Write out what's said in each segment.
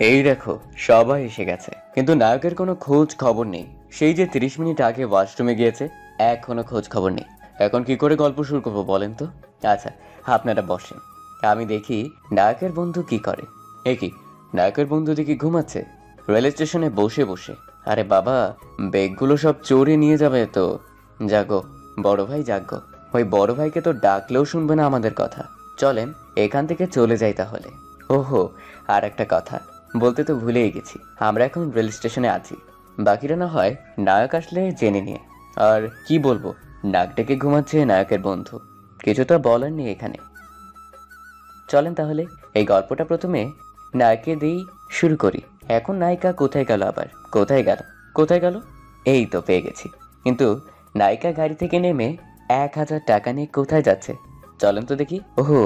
এই দেখো, সবাই এসে গেছে, কিন্তু নায়কের কোনো খোঁজ খবর নেই। সেই যে 30 মিনিট আগে ওয়াশরুমে গিয়েছে, এখনো খোঁজ খবর নেই। এখন কি করে গল্প শুরু করবো বলেন তো? আচ্ছা, আপনারা বসেন, আমি দেখি নায়কের বন্ধু কি করে। এ কি, নায়কের বন্ধু দেখি ঘুমাচ্ছে রেল স্টেশনে বসে বসে। আরে বাবা, ব্যাগগুলো সব চোরে নিয়ে যাবে তো। জাগো বড় ভাই, জাগো। ওই বড় ভাইকে তো ডাকলেও শুনবে না আমাদের কথা। চলেন এখান থেকে চলে যাই তাহলে। ওহো, আর একটা কথা বলতে তো ভুলেই গেছি, আমরা এখন রেল স্টেশনে আছি। বাকিরা না হয় নায়ক আসলে জেনে নিয়ে। আর কি বলবো, নাক ডেকে ঘুমাচ্ছে নায়কের বন্ধু, কিছু তো বলার নেই এখানে। চলেন তাহলে এই গল্পটা প্রথমে নায়কে দিয়েই শুরু করি। এখন নায়িকা কোথায় গেল, আবার কোথায় গেল, কোথায় গেল? এই তো পেয়ে গেছি। কিন্তু নায়িকা গাড়ি থেকে নেমে 1000 টাকা নিয়ে কোথায় যাচ্ছে? চলেন তো দেখি। ওহো,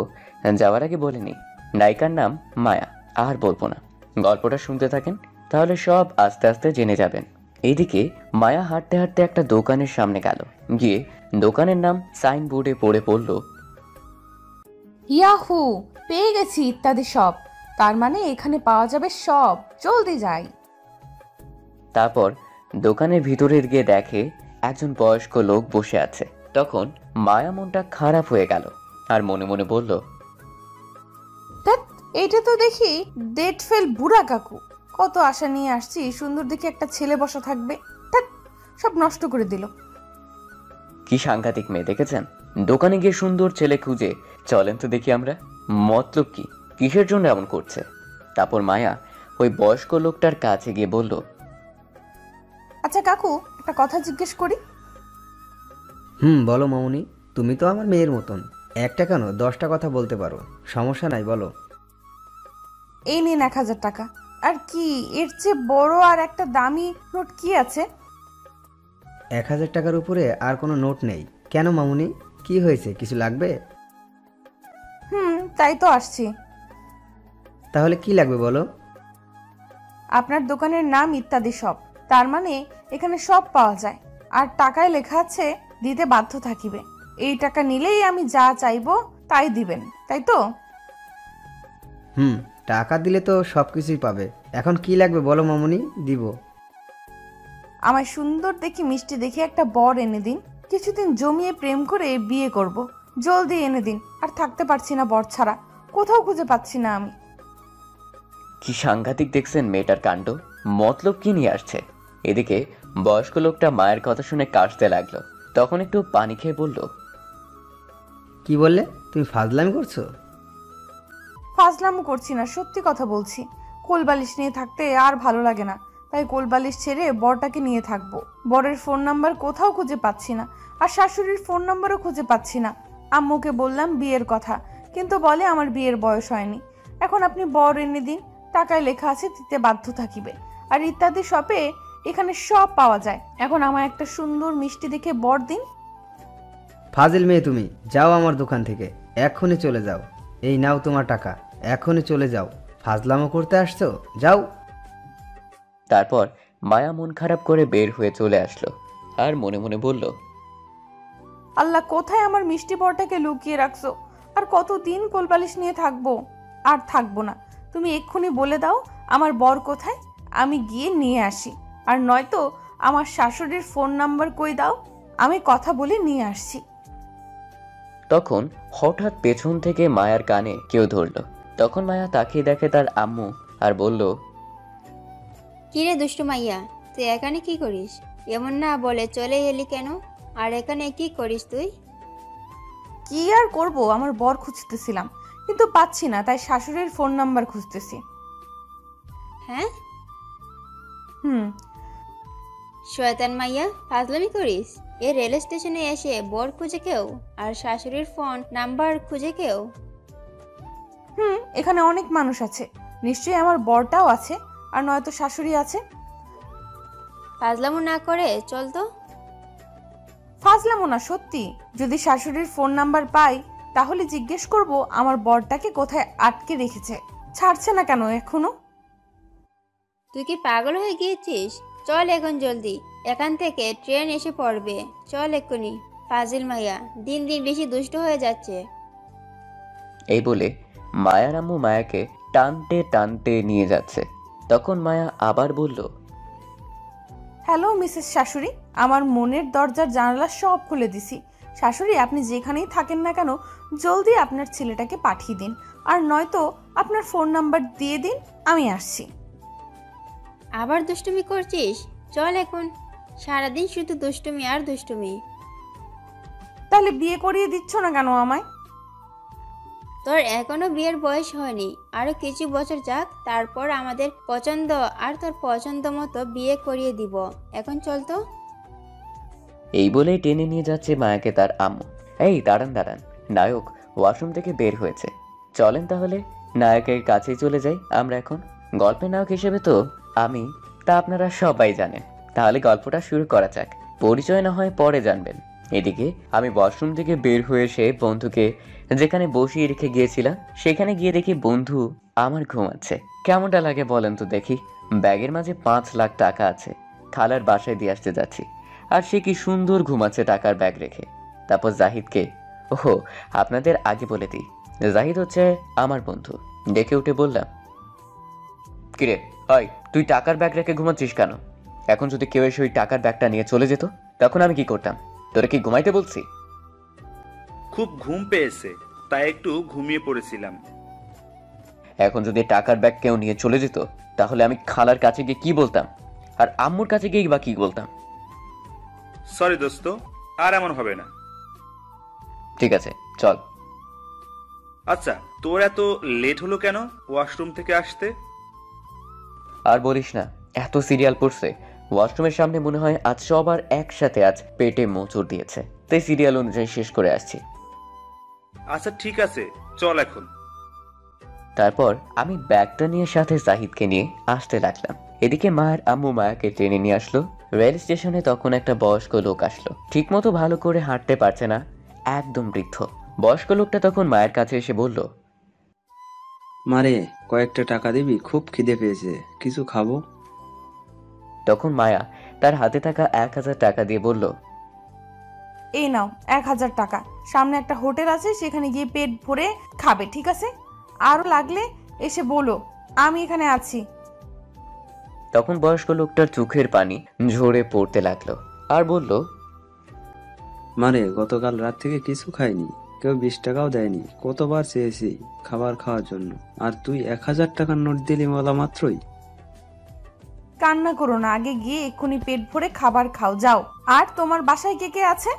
যাওয়ার আগে বলিনি, নায়িকার নাম মায়া। আর বলবো না, গল্পটা শুনতে থাকেন, তাহলে সব আস্তে আস্তে জেনে যাবেন। এইদিকে মায়া হাঁটতে হাঁটতে একটা দোকানের সামনে গেল, গিয়ে দোকানের নাম সাইনবোর্ডে পড়ে পড়ল ইয়াহু, পেয়ে গেছি ইত্যাদি সব। তার মানে এখানে পাওয়া যাবে সব। জলদি যাই। তারপর দোকানের ভিতরে গিয়ে দেখে একজন বয়স্ক লোক বসে আছে। তখন মায়া মনটা খারাপ হয়ে গেল, আর মনে মনে বলল, ধ্যাৎ, এইটা তো দেখি ডেট ফেল বুড়া কাকু। কত আশা নিয়ে আসছি সুন্দর দেখে একটা ছেলে বসা থাকবে, ধ্যাৎ, সব নষ্ট করে দিল। কি সাংঘাতিক মেয়ে দেখেছেন? দোকানে গিয়ে সুন্দর ছেলে খুঁজে। চলেন তো দেখি আমরা, মতলব কি, কিসের জন্য এমন করছে। তারপর মায়া ওই বয়স্ক লোকটার কাছে গিয়ে বলল, আচ্ছা কাকু, একটা কথা জিজ্ঞেস করি। বলো মামুনি। তুমি তো আমার মেয়ের মতন, একটা কেন 10টা কথা বলতে পারো, সমস্যা নাই, বলো। এই নিন 1000 টাকা। আর কি এর চেয়ে বড় আর একটা দামি নোট কি আছে? 1000 টাকার উপরে আর কোনো নোট নেই। কেন মামুনি, কি হয়েছে, কিছু লাগবে? তাই তো আসছি। তাহলে কি লাগবে বলো। আপনার দোকানের নাম ইত্যাদি সব, তার মানে এখানে সব পাওয়া যায়। আর টাকায় লেখা আছে দিতে বাধ্য থাকিবে। এই টাকা নিলেই আমি যা চাইবো তাই দিবেন, তাই তো? টাকা দিলে তো সব কিছুই পাবে। এখন কি লাগবে বলো মামুনি, দিব। আমায় সুন্দর দেখি মিষ্টি দেখে একটা বর এনে দিন। কিছুদিন জমিয়ে প্রেম করে বিয়ে করব। জলদি এনে দিন, আর থাকতে পারছি না বর ছাড়া। কোথাও খুঁজে পাচ্ছি না আমি। কি সাংঘাতিক দেখছেন মেয়েটার কাণ্ড, মতলব কি নিয়ে আসছে। এদিকে বয়স্ক লোকটা মায়ের কথা শুনে কাশতে লাগলো। তখন একটু পানি খেয়ে বলল, কি বললে, তুমি ফাজলামি করছো? ফাজলামো করছি না, সত্যি কথা বলছি। কোলবালিশ নিয়ে থাকতে আর ভালো লাগে না, তাই কোলবালিশ ছেড়ে বরটাকে নিয়ে থাকবো। বরের ফোন নাম্বার কোথাও খুঁজে পাচ্ছি না, আর শাশুড়ির ফোন নাম্বারও খুঁজে পাচ্ছি না। আম্মুকে বললাম বিয়ের কথা, কিন্তু বলে আমার বিয়ের বয়স হয়নি। এখন আপনি বর এনে দিন, টাকায় লেখা আছে দিতে বাধ্য থাকিবে। আর ইত্যাদি শপে এখানে সব পাওয়া যায়। এখন আমায় একটা সুন্দর মিষ্টি দেখে বর দিন। ফাজিল মেয়ে তুমি, যাও আমার দোকান থেকে, এক্ষুনি চলে যাও। এই নাও তোমার টাকা, এক্ষুনি চলে যাও। ফাজলামো করতে আসছো, যাও। তারপর মায়া মন খারাপ করে বের হয়ে চলে আসলো, আর মনে মনে বলল, আল্লাহ, কোথায় আমার মিষ্টি বরটাকে লুকিয়ে রাখছো? আর কতদিন কোলবালিশ নিয়ে থাকবো? আর থাকবো না। তুমি এক্ষুনি বলে দাও আমার বর কোথায়, আমি গিয়ে নিয়ে আসি। আর নয়তো আমার শাশুড়ির ফোন নাম্বার কই দাও, আমি কথা বলে নিয়ে আসছি। তখন হঠাৎ পেছন থেকে মায়ার কানে কেউ ধরলো। তখন মায়া তাকিয়ে দেখে তার আম্মু, আর বলল, কিরে দুষ্টু মাইয়া, তুই এখানে কি করিস? এমন না বলে চলে এলি কেন? আর এখানে কি করিস তুই? কি আর করব, আমার বর খুঁজতেছিলাম, কিন্তু পাচ্ছি না, তাই শাশুড়ির ফোন নাম্বার খুঁজতেছি। হ্যাঁ, হুম। শয়তান মাইয়া, ফাজলামি করিস? এ রেল স্টেশনে এসে বর খুঁজে কেউ, আর শাশুড়ির ফোন নাম্বার খুঁজে কেউ? এখানে অনেক মানুষ আছে, নিশ্চয়ই আমার বরটাও আছে, আর নয়তো শাশুড়ি আছে। ফাজলামো না করে চল তো। ফাজলামো না, সত্যি। যদি শাশুড়ির ফোন নাম্বার পাই তাহলে জিজ্ঞেস করব আমার বরটাকে কোথায় আটকে রেখেছে। ছাড়ছে না কেন এখনো? তুই কি পাগল হয়ে গিয়েছিস? চল এখন জলদি, এখান থেকে ট্রেন এসে পড়বে। চল এক্ষুনি। ফাজিল মাইয়া দিন দিন বেশি দুষ্ট হয়ে যাচ্ছে। এই বলে মায়ার আম্মু মায়াকে টানতে টানতে নিয়ে যাচ্ছে। তখন মায়া আবার বলল, হ্যালো মিসেস শাশুড়ি, আমার মনের দরজার জানালা সব খুলে দিছি। শাশুড়ি, আপনি যেখানেই থাকেন না কেন, জলদি আপনার ছেলেটাকে পাঠিয়ে দিন, আর নয়তো আপনার ফোন নাম্বার দিয়ে দিন, আমি আসছি। আবার দুষ্টুমি করছিস? চল এখন। সারাদিন শুধু দুষ্টুমি আর দুষ্টুমি। তাহলে বিয়ে করিয়ে দিচ্ছ না কেন আমায়? তোর এখনো বিয়ের বয়স হয়নি, আরো কিছু বছর যাক, তারপর আমাদের পছন্দ আর তোর পছন্দ মতো বিয়ে করিয়ে দিব। এখন চল তো। এই বলেই টেনে নিয়ে যাচ্ছে মায়াকে তার আম্মু। এই দাঁড়ান দাঁড়ান, নায়ক ওয়াশরুম থেকে বের হয়েছে, চলেন তাহলে নায়কের কাছেই চলে যাই আমরা এখন। গল্পের নায়ক হিসেবে তো আমি, তা আপনারা সবাই জানেন। তাহলে গল্পটা শুরু করা যাক। পরিচয় না হয় পরে জানবেন। এদিকে আমি ওয়াশরুম থেকে বের হয়ে এসে বন্ধুকে যেখানে বসিয়ে রেখে গিয়েছিলাম সেখানে গিয়ে দেখি বন্ধু আমার ঘুমাচ্ছে। কেমনটা লাগে বলেন তো দেখি। ব্যাগের মাঝে 5 লাখ টাকা আছে, খালার বাসায় দিয়ে আসতে যাচ্ছি, আর সে কি সুন্দর ঘুমাচ্ছে টাকার ব্যাগ রেখে। তারপর জাহিদকে, ওহো আপনাদের আগে বলে দিই, জাহিদ হচ্ছে আমার বন্ধু। ডেকে উঠে বললাম, কিরে হয় তুই টাকার ব্যাগ রেখে ঘুমাচ্ছিস কেন? এখন যদি কেউ এসে ওই টাকার ব্যাগটা নিয়ে চলে যেত তখন আমি কি করতাম? তোরা কি ঘুমাইতে বলছি? খুব ঘুম পেয়েছে, তাই একটু ঘুমিয়ে পড়েছিলাম। এখন যদি টাকার ব্যাগ কেউ নিয়ে চলে যেত তাহলে আমি খালার কাছে গিয়ে কি বলতাম, আর আম্মুর কাছে গিয়ে বা কি বলতাম? সরি দোস্ত, আর এমন হবে না। ঠিক আছে চল। আচ্ছা, তোর এত লেট হলো কেন ওয়াশরুম থেকে আসতে? আর বলিস না, এত সিরিয়াল পড়ছে ওয়াশরুমের সামনে, মনে হয় আজ সবার একসাথে আজ পেটে মোচড় দিয়েছে, তাই সিরিয়াল অনুযায়ী শেষ করে আসছি। আচ্ছা ঠিক আছে, চল এখন। তারপর আমি ব্যাগটা নিয়ে সাথে জাহিদকে নিয়ে আসতে লাগলাম। এদিকে মায়ের আম্মু মায়াকে টেনে নিয়ে আসলো। রেল স্টেশনে তখন একটা বয়স্ক লোক আসলো, ঠিকমতো ভালো করে হাঁটতে পারছে না, একদম বৃদ্ধ। বয়স্ক লোকটা তখন মায়ের কাছে এসে বলল, মারে কয়েকটা টাকা দিবি, খুব খিদে পেয়েছে, কিছু খাবো। তখন মায়া তার হাতে থাকা 1000 টাকা দিয়ে বলল, এই নাও 1000 টাকা, সামনে একটা হোটেল আছে, সেখানে গিয়ে পেট ভরে খাবে, ঠিক আছে? আরও লাগলে এসে বলো, আমি এখানে আছি। তখন বয়স্ক লোকটার চোখের পানি ঝরে পড়তে লাগলো আর বলল, মারে গতকাল রাত থেকে কিছু খাইনি, কেউ 20 টাকাও দেয়নি, কতবার চেয়েছি খাবার খাওয়ার জন্য, আর তুই 1000 টাকার নোট দিলি বলা মাত্রই। কান্না করো না, আগে গিয়ে এক্ষুনি পেট ভরে খাবার খাও, যাও। আর তোমার বাসায় কে কে আছে?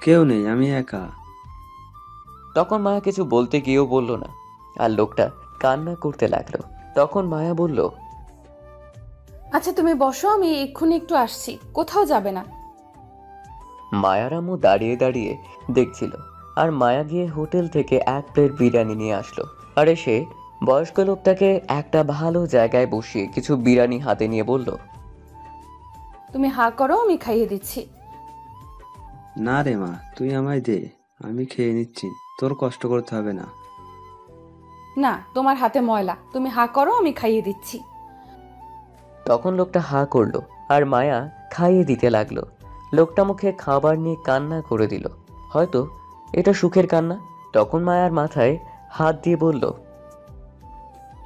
কেউ নেই, আমি একা। তখন মায়া কিছু বলতে গিয়েও বলল না, আর লোকটা কান্না করতে লাগলো। তখন মায়া বলল, আচ্ছা তুমি বসো, আমি এক্ষুনি একটু আসছি, কোথাও যাবে না। মায়ার আম্মু দাঁড়িয়ে দাঁড়িয়ে দেখছিল, আর মায়া গিয়ে হোটেল থেকে 1 প্লেট বিরিয়ানি নিয়ে আসলো, আর এসে বয়স্ক লোকটাকে একটা ভালো জায়গায় বসিয়ে কিছু বিরিয়ানি হাতে নিয়ে বলল, তুমি হা করো, আমি খাইয়ে দিচ্ছি। না রে মা, তুই আমায় দে, আমি খেয়ে নিচ্ছি, তোর কষ্ট করতে হবে না। না, তোমার হাতে ময়লা, তুমি হা করো, আমি খাইয়ে দিচ্ছি। তখন লোকটা হা করলো আর মায়া খাইয়ে দিতে লাগলো। লোকটা মুখে খাবার নিয়ে কান্না করে দিল, হয়তো এটা সুখের কান্না। তখন মায়ার মাথায় হাত দিয়ে বলল,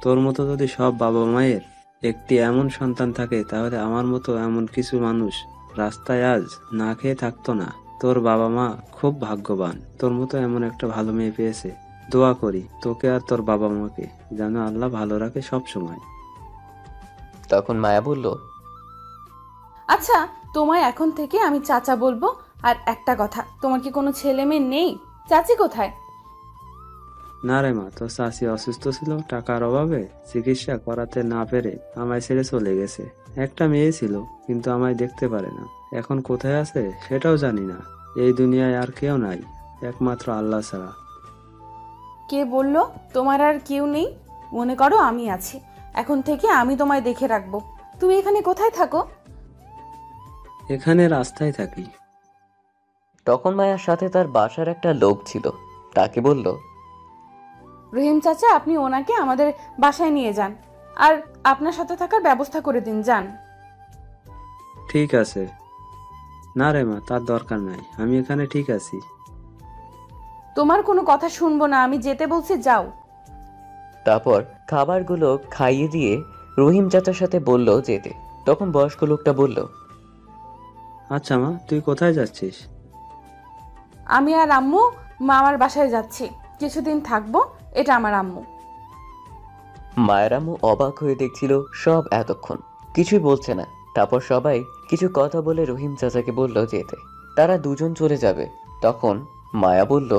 তোর মতো যদি সব বাবা মায়ের একটি এমন সন্তান থাকে, তাহলে আমার মতো এমন কিছু মানুষ রাস্তায় আজ না খেয়ে থাকতো না। তোর বাবা মা খুব ভাগ্যবান, তোর মতো এমন একটা ভালো মেয়ে পেয়েছে। দোয়া করি তোকে আর তোর বাবা মাকে যেন আল্লাহ ভালো রাখে সব সময়। তখন মায়া বলল, আচ্ছা তোমায় এখন থেকে আমি চাচা বলবো। আর একটা কথা, তোমার কি কোনো ছেলে মেয়ে নেই? চাচি কোথায়? না রে মা, তোর চাষি অসুস্থ ছিল, টাকার অভাবে চিকিৎসা করাতে না পেরে আমায় ছেড়ে চলে গেছে। একটা মেয়ে ছিল, কিন্তু আমায় দেখতে পারে না, এখন কোথায় আছে সেটাও জানি না। এই দুনিয়ায় আর কেউ নাই, একমাত্র আল্লাহ ছাড়া। কে বললো তোমার আর কেউ নেই? মনে করো আমি আছি, এখন থেকে আমি তোমায় দেখে রাখবো। তুমি এখানে কোথায় থাকো? এখানে রাস্তায় থাকি। তখন মায়ার সাথে তার বাসার একটা লোক ছিল, তাকে বলল, রহিম চাচা, আপনি ওনাকে আমাদের বাসায় নিয়ে যান, আর আপনার সাথে থাকার ব্যবস্থা করে দিন, যান। ঠিক আছে। না রে মা, তার দরকার নাই, আমি এখানে ঠিক আছি। তোমার কোনো কথা শুনবো না, আমি যেতে বলছি, যাও। তারপর খাবারগুলো খাইয়ে দিয়ে রহিম চাচার সাথে বলল যেতে। তখন বয়স্ক লোকটা বলল, আচ্ছা মা, তুই কোথায় যাচ্ছিস? আমি আর আম্মু মামার বাসায় যাচ্ছি, কিছুদিন থাকবো। এটা আমার আম্মু। মায়ের আম্মু অবাক হয়ে দেখছিল সব এতক্ষণ, কিছুই বলছে না। তারপর সবাই কিছু কথা বলে রহিম চাচাকে বলল যেতে, তারা দুজন চলে যাবে। তখন মায়া বলল,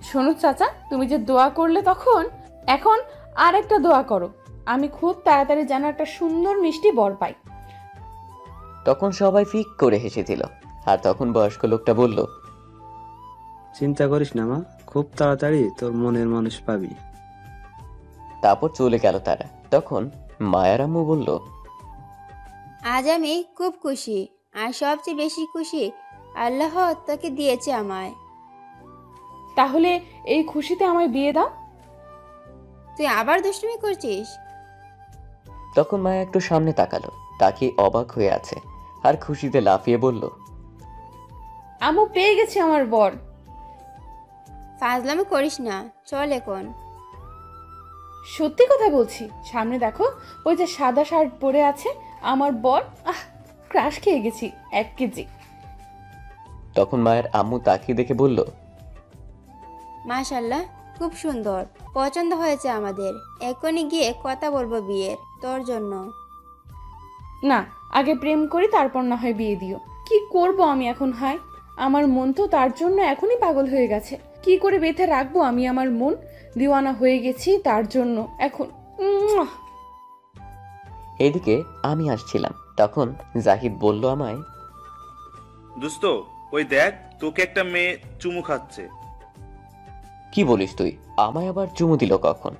শোনো চাচা, তুমি যে দোয়া করলে তখন, এখন আর একটা দোয়া করো, আমি খুব তাড়াতাড়ি যেন একটা সুন্দর মিষ্টি বর পাই। তখন সবাই ফিক করে হেসেছিল। আর তখন বয়স্ক লোকটা বলল, চিন্তা করিস না মা, খুব তাড়াতাড়ি তোর মনের মানুষ পাবি। তারপর চলে গেল তারা। তখন মায়ার আম্মু বলল, আজ আমি খুব খুশি, আর সবচেয়ে বেশি খুশি আল্লাহ তোকে দিয়েছে আমায়। তাহলে এই খুশিতে আমায় বিয়ে দাও। তুই আবার দুষ্টুমি করছিস? তখন মায়া একটু সামনে তাকালো, তাকিয়ে অবাক হয়ে আছে আর খুশিতে লাফিয়ে বলল, আম্মু, পেয়ে গেছি আমার বর। ফাজলামি করিস না, চল এখন। সত্যি কথা বলছি, সামনে দেখো, ওই যে সাদা শার্ট পরে আছে আমার বর। ক্রাশ খেয়ে গেছি 1 কেজি। তখন মায়ের আম্মু তাকিয়ে দেখে বলল, মাশাল্লাহ, খুব সুন্দর, পছন্দ হয়েছে আমাদের। এখনই গিয়ে কথা বলবো বিয়ের তোর জন্য। না, আগে প্রেম করি, তারপর না হয় বিয়ে দিও। কি করব আমি এখন? হায়, আমার মন তো তার জন্য এখনই পাগল হয়ে গেছে। কি করে বেঁধে রাখবো আমি আমার মন? দিওয়ানা হয়ে গেছি তার জন্য এখন। উম্মুয়া। এইদিকে আমি আসছিলাম। তখন জাহিদ বলল আমায়, দোস্ত, ওই দেখ, তোকে একটা মেয়ে চুমু খাচ্ছে। কি বলিস তুই? আমায় আবার চুমু দিল কখন?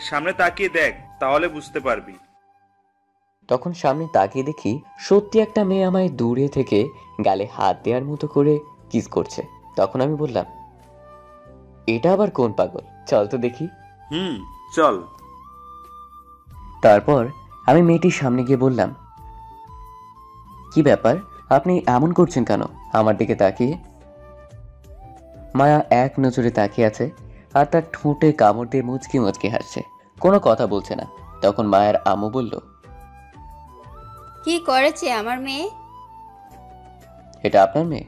সামনে তাকিয়ে দেখ, তাহলে বুঝতে পারবি। তখন সামনে তাকিয়ে দেখি সত্যি একটা মেয়ে আমায় দূরে থেকে গালে হাত দেওয়ার মতো করে কিস করছে। তখন আমি বললাম, এটা আবার কোন পাগল, চল তো দেখি। চল। তারপর আমি মেয়েটির সামনে গিয়ে বললাম, কি ব্যাপার, আপনি এমন করছেন কেন আমার দিকে তাকিয়ে? মায়া এক নজরে তাকিয়ে আছে আর তার ঠোঁটে কামড় দিয়ে মুচকি মুচকি হাসছে, কোনো কথা বলছে না। তখন মায়ের আম্মু বলল, কি করেছে আমার মেয়ে? এটা আপনার মেয়ে?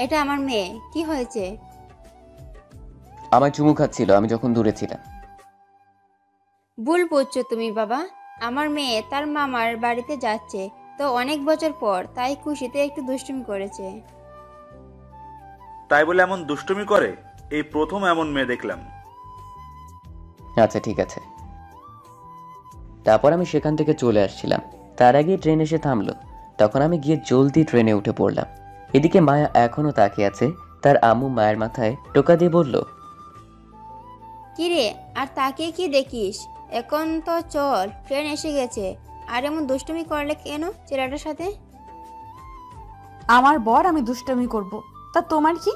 এটা আমার মেয়ে। কি হয়েছে? আমায় চুমু খাচ্ছিল আমি যখন দূরে ছিলাম। ভুল বুঝছো তুমি বাবা। আমার মেয়ে তার মামার বাড়িতে যাচ্ছে তো অনেক বছর পর, তাই খুশিতে একটু দুষ্টুমি করেছে। তাই বলে এমন দুষ্টুমি করে? এই প্রথম এমন মেয়ে দেখলাম। আচ্ছা ঠিক আছে। তারপর আমি সেখান থেকে চলে আসছিলাম। তার আগে ট্রেন এসে থামলো। তখন আমি গিয়ে জলদি ট্রেনে উঠে পড়লাম। এদিকে মায়া এখনো তাকিয়ে আছে। তার আম্মু মায়ের মাথায় টোকা দিয়ে বলল, কিরে, আর তাকিয়ে কি দেখিস? এখন তো চল, ট্রেন এসে গেছে। আর এমন দুষ্টুমি করলে কেন ছেলেটার সাথে? আমার বর, আমি দুষ্টামি করব, তা তোমার কি?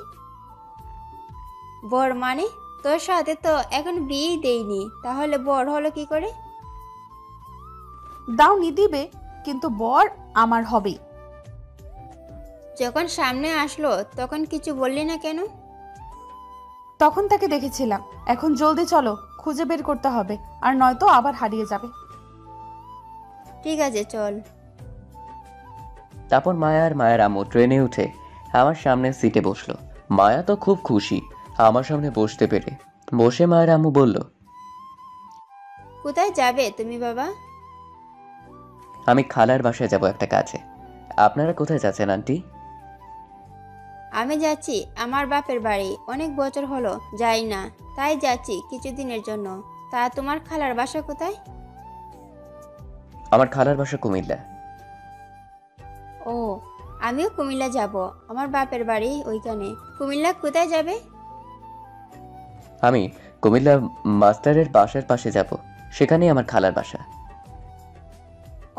বর মানে? তোর সাথে তো এখন বিয়েই দেইনি, তাহলে বর হলো কি করে? দাওনি দিবে, কিন্তু বর আমার হবেই। যখন সামনে আসলো তখন কিছু বললি না কেন? তখন তাকে দেখেছিলাম। এখন জলদি চলো, খুঁজে বের করতে হবে, আর নয়তো আবার হারিয়ে যাবে। ঠিক আছে, চল। তারপর মায়া আর মায়ের আম্মু ট্রেনে উঠে আমার সামনে সিটে বসলো। মায়া তো খুব খুশি আমার সামনে বসতে পেরে। বসে মায়ের আম্মু বলল, কোথায় যাবে তুমি বাবা? আমি খালার বাসায় যাব একটা কাজে। আপনারা কোথায় যাচ্ছেন আন্টি? আমি যাচ্ছি আমার বাপের বাড়ি, অনেক বছর হলো যাই না, তাই যাচ্ছি কিছুদিনের জন্য। তা তোমার খালার বাসা কোথায়? আমার খালার বাসা কুমিল্লা। ও, আমিও কুমিল্লা যাব, আমার বাপের বাড়ি ওইখানে। কুমিল্লা কোথায় যাবে? আমি কুমিল্লা মাস্টারের বাসার পাশে যাব, সেখানেই আমার খালার বাসা।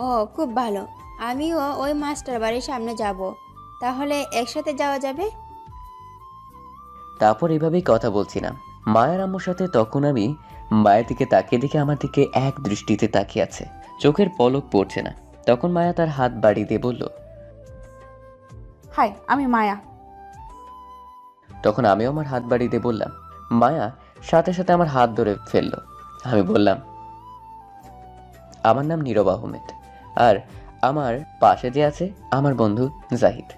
ও, খুব ভালো। আমিও ওই মাস্টার বাড়ির সামনে যাব, তাহলে একসাথে যাওয়া যাবে। তারপর এভাবেই কথা বলছিলাম মায়ের আম্মুর সাথে। তখন আমি মায়ের দিকে তাকিয়ে দেখে আমার দিকে এক দৃষ্টিতে তাকিয়ে আছে, চোখের পলক পড়ছে না। তখন মায়া তার হাত বাড়িয়ে দিয়ে বলল, হাই, আমি মায়া। তখন আমিও আমার হাত বাড়িয়ে দিয়ে বললাম। মায়া সাথে সাথে আমার হাত ধরে ফেললো। আমি বললাম, আমার নাম নীরব আহমেদ, আর আমার পাশে যে আছে আমার বন্ধু জাহিদ।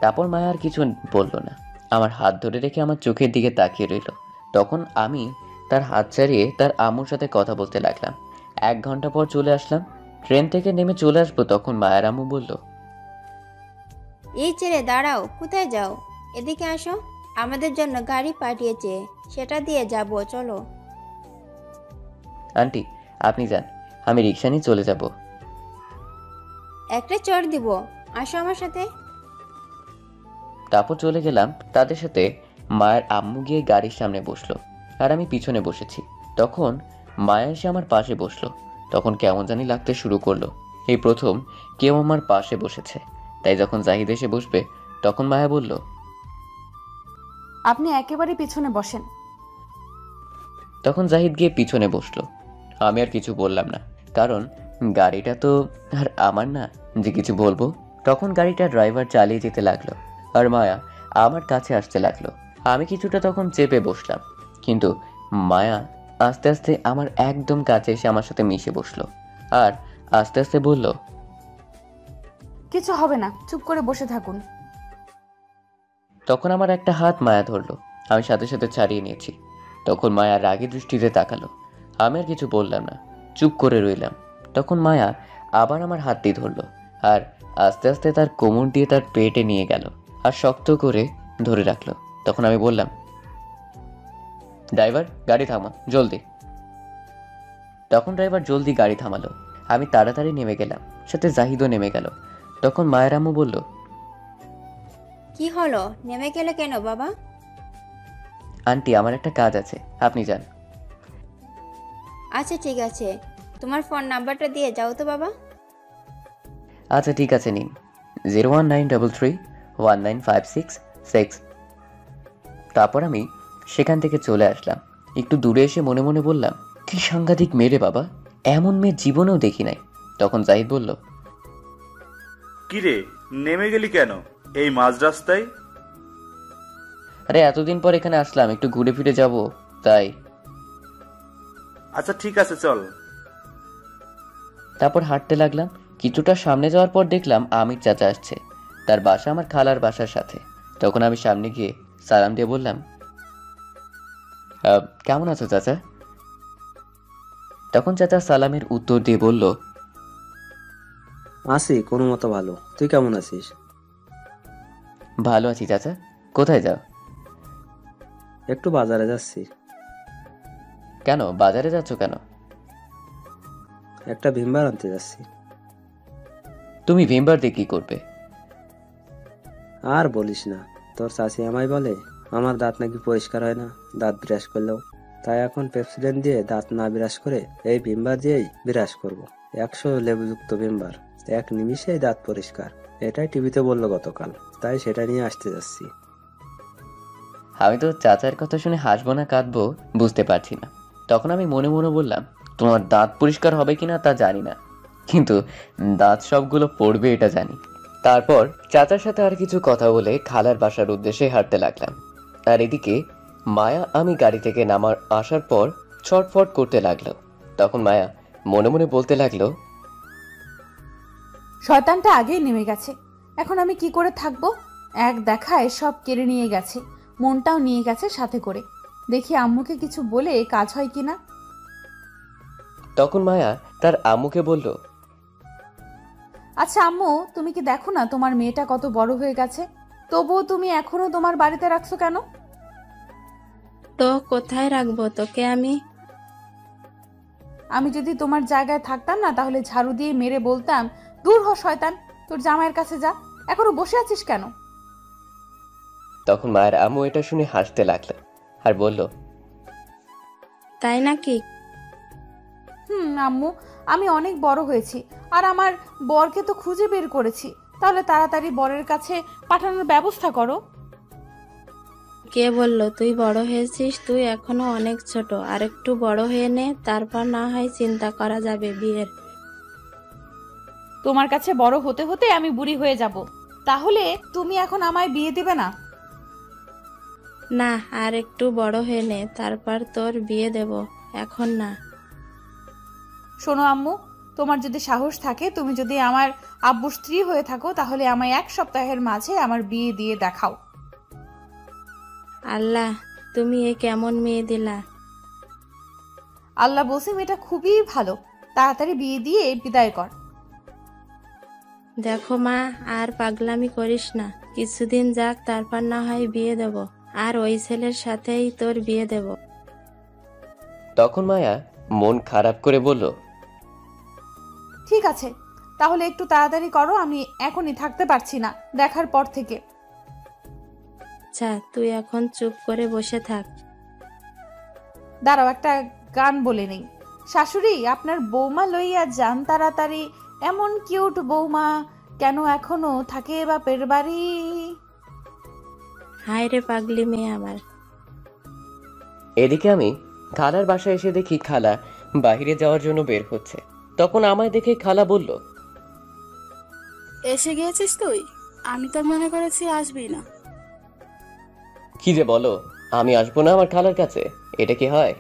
তারপর মায়া আর কিছু বলল না, আমার হাত ধরে রেখে আমার চোখের দিকে তাকিয়ে রইল। তখন আমি তার হাত ছাড়িয়ে তার আম্মুর সাথে কথা বলতে লাগলাম। 1 ঘন্টা পর চলে আসলাম। ট্রেন থেকে নেমে চলে আসবো, তখন মায়ের আম্মু বলল, এই ছেলে দাঁড়াও, কোথায় যাও? এদিকে আসো, আমাদের জন্য গাড়ি পাঠিয়েছে, সেটা দিয়ে যাব, চলো। আন্টি আপনি যান, আমি রিক্সা নিয়ে চলে যাব। একটা চড় দিব, আসো আমার সাথে। তারপর চলে গেলাম তাদের সাথে। মায়ের আম্মু গিয়ে গাড়ির সামনে বসলো, আর আমি পিছনে বসেছি। তখন মায়া এসে আমার পাশে বসলো। তখন কেমন জানি লাগতে শুরু করলো, এই প্রথম কেউ আমার পাশে বসেছে। তাই যখন জাহিদ এসে বসবে, তখন মায়া বলল, আপনি একেবারে পিছনে বসেন। তখন জাহিদ গিয়ে পিছনে বসলো। আমি আর কিছু বললাম না, কারণ গাড়িটা তো আর আমার না যে কিছু বলবো। তখন গাড়িটা ড্রাইভার চালিয়ে যেতে লাগলো, আর মায়া আমার কাছে আসতে লাগলো। আমি কিছুটা তখন চেপে বসলাম, কিন্তু মায়া আস্তে আস্তে আমার একদম কাছে এসে আমার সাথে মিশে বসলো, আর আস্তে আস্তে বলল, কিছু হবে না, চুপ করে বসে থাকুন। তখন আমার একটা হাত মায়া ধরলো, আমি সাথে সাথে ছাড়িয়ে নিয়েছি। তখন মায়া রাগী দৃষ্টিতে তাকালো। আমি আর কিছু বললাম না, চুপ করে রইলাম। তখন মায়া আবার আমার হাতটি ধরলো, আর আস্তে আস্তে তার কোমর দিয়ে তার পেটে নিয়ে গেল, আর শক্ত করে ধরে রাখলো। তখন আমি বললাম, ড্রাইভার গাড়ি থামা জলদি। তখন ড্রাইভার জলদি গাড়ি থামালো। আমি তাড়াতাড়ি নেমে গেলাম, সাথে জাহিদও নেমে গেল। তখন মায়ের আম্মু বলল, কি হলো, নেমে গেলে কেন বাবা? আন্টি আমার একটা কাজ আছে, আপনি যান। আচ্ছা ঠিক আছে, তোমার ফোন নাম্বারটা দিয়ে যাও তো বাবা। আচ্ছা ঠিক আছে, নিন 019331956 তারপর আমি সেখান থেকে চলে আসলাম। একটু দূরে এসে মনে মনে বললাম, কি সাংঘাতিক মেয়ে রে বাবা, এমন মেয়ে জীবনেও দেখি নাই। তখন জাহিদ বলল, কিরে, নেমে গেলি কেন এই মাঝ রাস্তায়? আরে এতদিন পর এখানে আসলাম, একটু ঘুরে ফিরে যাব তাই। আচ্ছা ঠিক আছে, চল। তারপর হাঁটতে লাগলাম। কিছুটা সামনে যাওয়ার পর দেখলাম আমির চাচা আসছে, তার বাসা আমার খালার বাসার সাথে। তখন আমি সামনে গিয়ে সালাম দিয়ে বললাম, কেমন আছো চাচা? তখন চাচা সালামের উত্তর দিয়ে বলল, আছি কোনো মতো ভালো, তুই কেমন আছিস? ভালো আছি চাচা। কোথায় যাও? একটু বাজারে যাচ্ছি। কেন বাজারে যাচ্ছ কেন? একটা ভিমবার আনতে যাচ্ছি। তুমি ভিমবার দিয়ে কি করবে? আর বলিস না, তোর চাচি আমায় বলে আমার দাঁত নাকি পরিষ্কার হয় না দাঁত ব্রাশ করলেও, তাই এখন পেপসিডেন্ট দিয়ে দাঁত না ব্রাশ করে এই ভিমবার দিয়েই ব্রাশ করব। 100 লেবুযুক্ত ভিমবার, 1 নিমিষেই দাঁত পরিষ্কার। এটাই টিভিতে বললো গতকাল, তাই সেটা নিয়ে আসতে যাচ্ছি। আমি তো চাচার কথা শুনে হাসবো না কাঁদবো বুঝতে পারছি না। তখন আমি মনে মনে বললাম, তোমার দাঁত পরিষ্কার হবে কিনা তা জানি না, কিন্তু দাঁত সবগুলো পড়বে এটা জানি। তারপর চাচার সাথে আর কিছু কথা বলে খালার বাসার উদ্দেশ্যে হাঁটতে লাগলাম। আর এদিকে মায়া আমি গাড়ি থেকে আসার পর ছটফট করতে লাগলো। তখন মায়া মনে মনে বলতে লাগলো, শয়তানটা আগেই নেমে গেছে, এখন আমি কি করে থাকবো? এক দেখায় সব কেড়ে নিয়ে গেছে, মনটাও নিয়ে গেছে সাথে করে। দেখি আম্মুকে কিছু বলে কাজ হয় কিনা। তখন মায়া তার আম্মুকে বলল, আচ্ছা আম্মু, তুমি কি দেখো না তোমার মেয়েটা কত বড় হয়ে গেছে, তবুও তুমি এখনো তোমার বাড়িতে রাখছো কেন? তো কোথায় রাখবো তোকে আমি? আমি যদি তোমার জায়গায় থাকতাম না, তাহলে ঝাড়ু দিয়ে মেরে বলতাম, দূর হ শয়তান, তোর জামাইয়ের কাছে যা। এখনো বসে আছিস কেন? তখন মায়ের আম্মু এটা শুনে হাসতে লাগলো আর বলল, তাই নাকি? আম্মু, আমি অনেক বড় হয়েছি, আর আমার বরকে তো খুঁজে বের করেছি। তাহলে তাড়াতাড়ি বরের কাছে পাঠানোর ব্যবস্থা করো। কে বললো তুই বড় হয়েছিস? তুই এখনো অনেক ছোট, আর একটু বড় হয়ে নে, তারপর না হয় চিন্তা করা যাবে বিয়ের। তোমার কাছে বড় হতে হতে আমি বুড়ি হয়ে যাব, তাহলে তুমি এখন আমায় বিয়ে দিবে না? না, আর একটু বড় হয়ে নে, তারপর তোর বিয়ে দেব। এখন না। শোনো আম্মু, তোমার যদি সাহস থাকে, তুমি যদি আমার আব্বুর স্ত্রী হয়ে থাকো, তাহলে আমায় 1 সপ্তাহের মাঝে আমার বিয়ে দিয়ে দেখাও। আল্লাহ, তুমি এ কেমন মেয়ে দিলা? আল্লাহ বলছে মেয়েটা খুবই ভালো, তাড়াতাড়ি বিয়ে দিয়ে বিদায় কর। দেখো মা, আর পাগলামি করিস না। কিছুদিন যাক, তারপর না হয় বিয়ে দেব। আর ওই ছেলের সাথেই তোর বিয়ে দেব। তখন মায়া মন খারাপ করে বলল, ঠিক আছে, তাহলে একটু তাড়াতাড়ি করো, আমি এখনই থাকতে পারছি না দেখার পর থেকে। আচ্ছা, তুই এখন চুপ করে বসে থাক। দাঁড়াও, একটা গান বলে নেই। শাশুড়ি, আপনার বৌমা লইয়া যান তাড়াতাড়ি, এমন কিউট বৌমা কেন এখনো থাকে বাপের বাড়ি। হায় রে পাগলি মেয়ে আমার। এদিকে আমি খালার বাসায় এসে দেখি খালা বাইরে যাওয়ার জন্য বের হচ্ছে। তখন আমায় দেখে খালা বলল, এসে গিয়েছিস তুই? আমি তো মনে করেছি আসবি না। কি যে বলো, আমি আসবো না আমার খালার কাছে? এটা কি হয়?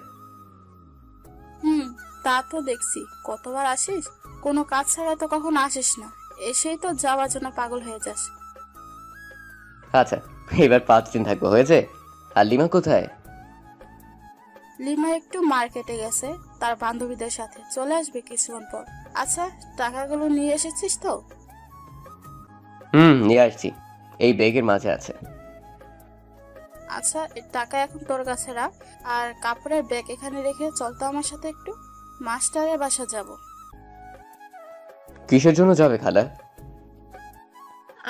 তা তো দেখছি, কতবার আসিস, কোনো কাজ ছাড়া তো কখনো আসিস না, এসেই তো যাওয়ার জন্য পাগল হয়ে যাস। আচ্ছা, এবার 5 দিন থাকবো, হয়েছে? আর লিমা কোথায়? লিমা একটু মার্কেটে গেছে তার বান্ধবীদের সাথে, চলে আসবে কিছুক্ষণ পর। আচ্ছা, টাকাগুলো নিয়ে এসেছিস তো? নিয়ে আসছি, এই ব্যাগের মাঝে আছে। আচ্ছা, এই টাকা এখন তোর কাছে রাখ, আর কাপড়ের ব্যাগ এখানে রেখে চল তো আমার সাথে একটু, মাস্টারের বাসা যাব। কিসের জন্য যাবে খালা?